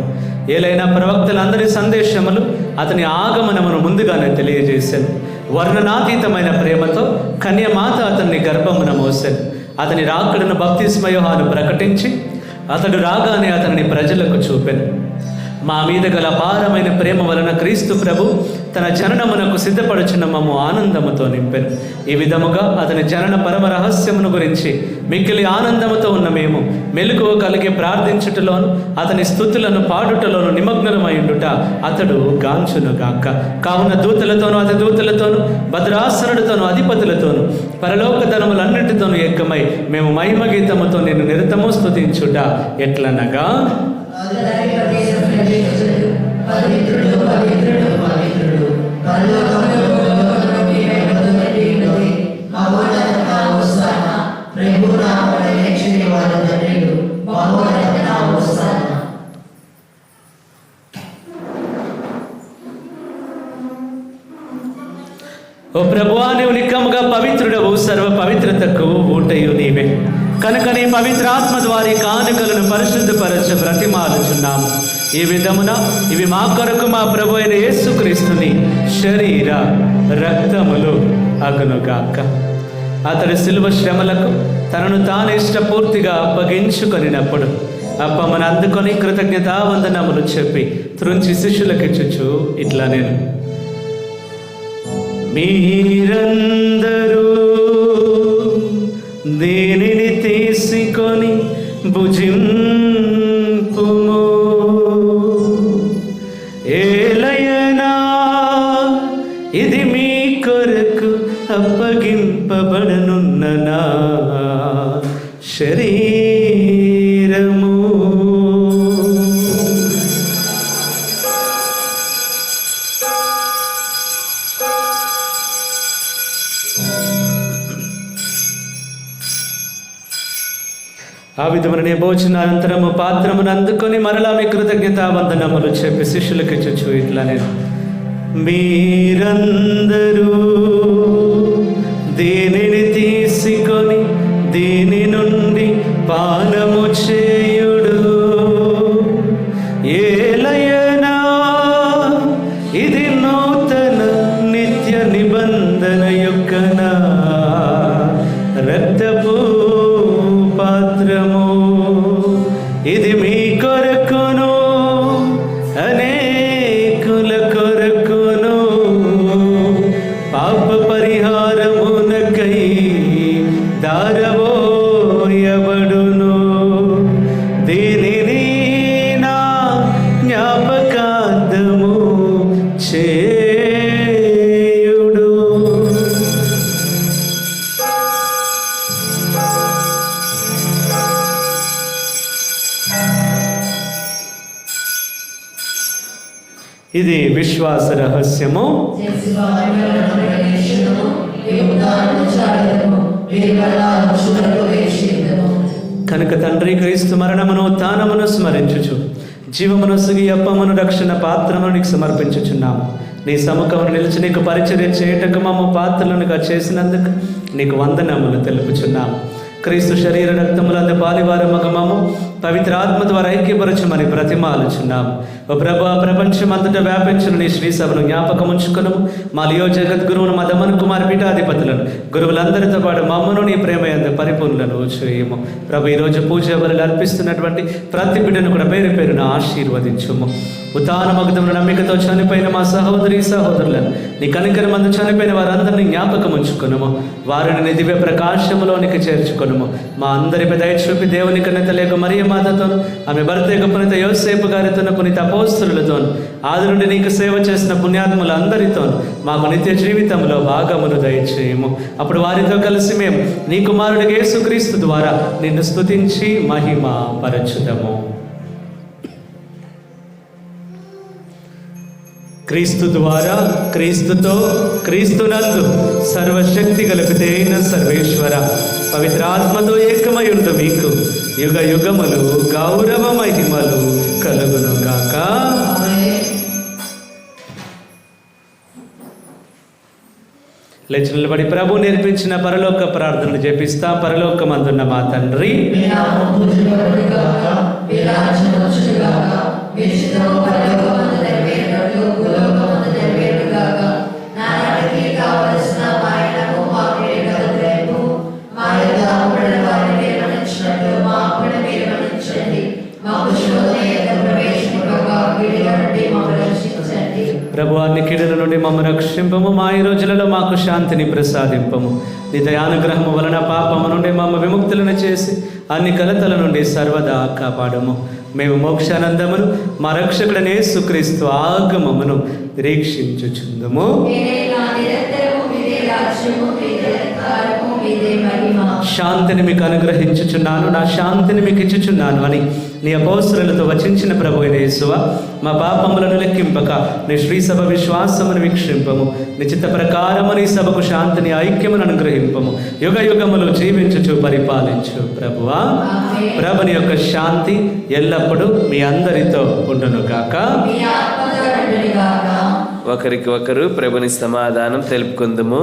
ఏలైనా ప్రవక్తలందరి సందేశములు అతని ఆగమనమును ముందుగానే తెలియజేశాను. వర్ణనాతీతమైన ప్రేమతో కన్యమాత అతన్ని గర్భమున మోసాను. అతని రాకడను బప్తిస్మ యోహాను ప్రకటించి అతడు రాగానే అతనిని ప్రజలకు చూపెను. మా మీద గల అపారమైన ప్రేమ వలన క్రీస్తు ప్రభు తన జననమునకు సిద్ధపడుచున్న మమ్ము ఆనందముతో నింపెను. ఈ విధముగా అతని జనన పరమ రహస్యమును గురించి మిక్కిలి ఆనందముతో ఉన్న మేము మెలకువ కలిగి ప్రార్థించుటలోను అతని స్తుతులను పాడుటలోను నిమగ్నమైండుట అతడు గాంచునుగాక. కావున దూతలతోనూ అతి దూతలతోనూ భద్రాసనుడితోనూ అధిపతులతోనూ పరలోక ధనములన్నిటితోనూ ఏకమై మేము మహిమ గీతముతో నేను నిరతము స్తుతించుట ఎట్లనగా, ఓ ప్రభువా, నీవు నిక్కముగా పవిత్రుడవు, సర్వ పవిత్రతకు ఊటయు నీవే. కనుక నీ పవిత్రాత్మ ద్వారా కానుకలను పరిశుద్ధపరచ బ్రతిమాలుచున్నాము. ఈ విధమున ఇవి మా కొరకు మా ప్రభు అయిన యేసుక్రీస్తుని శరీర రక్తములు అగునుగాక. అతడు శిలువ శ్రమలకు తనను తాను ఇష్టపూర్తిగా అప్పగించుకొనినప్పుడు అప్పమ్మను అందుకొని కృతజ్ఞతా వందనములు చెప్పి త్రుంచి శిష్యులకిచ్చుచు ఇట్లా నేను, మీరందరూ దీనిని తీసుకొని భుజింపుము. ఏలయనా ఇది మీ కొరకు అప్పగింపబడనున్న నా శరీరము. ఆ విధమైన భోజనానంతరము పాత్రమును అందుకొని మరలా మీ కృతజ్ఞతా వందనములు చెప్పి శిష్యులకి ఇచ్చుచు ఇట్లా నేను, మీరందరూ దీనిని తీసుకొని దీని నుండి పానము చేయుడు. ఏలయనా ఇది నూతన నిత్య నిబంధన యొక్క నా రక్తపు పాత్రము. ఇది మీ కొరకును అనేకుల కొరకును పాప పరిహారమునకై దారబోయబడును. దీనిని నా జ్ఞాపకార్థము చేయుడు. ఇది విశ్వాస రహస్యము. కనుక తండ్రి క్రీస్తు మరణమును ఉత్థానమును స్మరించుచు జీవమును సుగి అప్పమును రక్షణ పాత్రను నీకు సమర్పించుచున్నాము. నీ సముఖమును నిలిచి నీకు పరిచర్య చేయటకు మమ్మ పాత్రలుగా చేసినందుకు నీకు వందనములు తెలుపుచున్నాము. క్రీస్తు శరీర రక్తములందు పాలివారముగా మమ్మ పవిత్ర ఆత్మ ద్వారా ఐక్యపరచమని బ్రతిమాలుచున్నాము. ఓ ప్రభా, ప్రపంచమంతటా వ్యాపించిన నీ శ్రీ సభను జ్ఞాపకం ఉంచుకున్నాము. మా లియో జగద్గురువును మా దమన్ కుమార్ పీఠాధిపతులను గురువులందరితో పాటు మమ్మను నీ ప్రేమ యందు పరిపూర్ణులను చేయము. ప్రభు, ఈరోజు పూజ బలులు అర్పిస్తున్నటువంటి ప్రతి బిడ్డను కూడా పేరు పేరున ఆశీర్వదించుము. ఉత్థాన మగ్ధమున నమ్మికతో చనిపోయిన మా సహోదరి సహోదరులను నీ కనికరం మందు చనిపోయిన వారందరినీ జ్ఞాపకం ఉంచుకున్నాము. వారిని నీ దివ్య ప్రకాశములోనికి చేర్చుకున్నాము. మా అందరిపై దయ చూపి దేవుని కన్నెత లేక మరియ మాతతో ఆమె భర్త యొక్క పునీత యోసేపు గారితో పునీత అపోస్తలులతో ఆది నుండి నీకు సేవ చేసిన పుణ్యాత్ములందరితో మాకు నిత్య జీవితంలో భాగమును దయచేయము. అప్పుడు వారితో కలిసి మేము నీ కుమారుడికి యేసుక్రీస్తు ద్వారా నిన్ను స్తుతించి మహిమ పరచుదము. క్రీస్తు ద్వారా, క్రీస్తుతో, క్రీస్తునందు సర్వశక్తి గలపితైన సర్వేశ్వర పవిత్రాత్మతో ఏకమయుండు మీకు యుగ యుగములు గౌరవ మహిమలు కలుగునుగాక. లేచి నిలబడి ప్రభు నేర్పించిన పరలోక ప్రార్థనలు జపిస్తా. పరలోకమందున్న మా తండ్రి, ప్రభు అన్ని కీడుల నుండి మమ్మ రక్షింపము. మా ఈ రోజులలో మాకు శాంతిని ప్రసాదింపము. నీ దయానుగ్రహము వలన పాపము నుండి మమ్మ విముక్తులను చేసి అన్ని కలతల నుండి సర్వదా కాపాడము. మేము మోక్షానందమును మా రక్షకుడనే యేసుక్రీస్తు ఆగమమును నిరీక్షించుచుందుము. శాంతిని మీకు అనుగ్రహించుచున్నాను, నా శాంతిని మీకు ఇచ్చుచున్నాను అని నీ అపోస్తలులతో వచించిన ప్రభు అయిన యేసువా, మా పాపములను లెక్కింపక నీ శ్రీ సభ విశ్వాసమును వీక్షింపము. నిశ్చిత ప్రకారము నీ సభకు శాంతిని ఐక్యమును అనుగ్రహింపము. యుగ యుగములు జీవించుచు పరిపాలించు ప్రభువా. ప్రభుని యొక్క శాంతి ఎల్లప్పుడూ మీ అందరితో ఉండును గాక. ఒకరికి ఒకరు ప్రభుని సమాధానం తెలుపుకుందుము.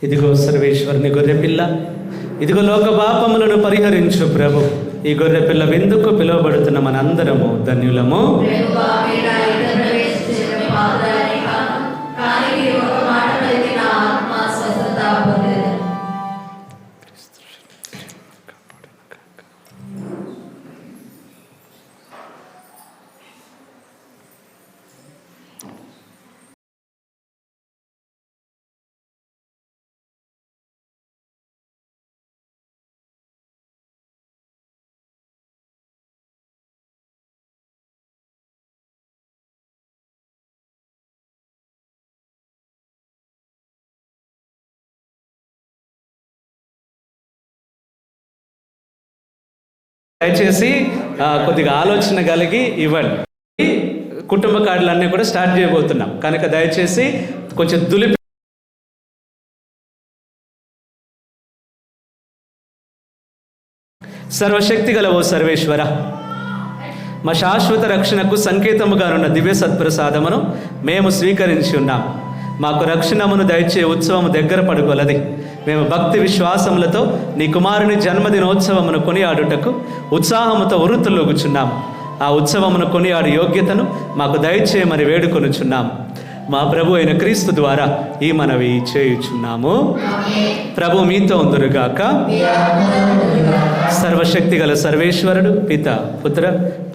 ఇదిగో సర్వేశ్వరుని గొర్రెపిల్ల, ఇదిగో లోక పాపములను పరిహరించు ప్రభు. ఈ గొర్రెపిల్ల విందుకు పిలువబడుతున్న మనందరము ధన్యులము. దయచేసి కొద్దిగా ఆలోచన కలిగి ఇవ్వండి. కుటుంబ కార్డులన్నీ కూడా స్టార్ట్ చేయబోతున్నాం కనుక దయచేసి కొంచెం దులిపి. సర్వశక్తి గల ఓ సర్వేశ్వర, మా శాశ్వత రక్షణకు సంకేతముగానున్న దివ్య సత్ప్రసాదమును మేము స్వీకరించి ఉన్నాం. మాకు రక్షణమును దయచే ఉత్సవము దగ్గర పడుకోలది. మేము భక్తి విశ్వాసములతో నీ కుమారుని జన్మదినోత్సవమును కొనియాడుటకు ఉత్సాహముతో ఉరుతులొగుచున్నాం. ఆ ఉత్సవమును కొనియాడు యోగ్యతను మాకు దయచేయమని వేడుకొనుచున్నాం. మా ప్రభు అయిన క్రీస్తు ద్వారా ఈ మనవి చేయుచున్నాము. ప్రభు మీతో ఉందురుగాక. సర్వశక్తి గల సర్వేశ్వరుడు పిత, పుత్ర,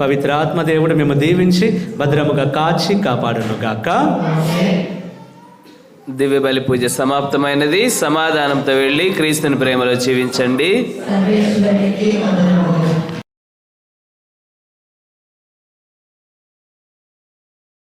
పవిత్ర ఆత్మదేవుడు మేము దీవించి భద్రముగా కాచి కాపాడునుగాక. దివ్య బలి పూజ సమాప్తమైనది. సమాధానంతో వెళ్ళి క్రీస్తుని ప్రేమలో జీవించండి.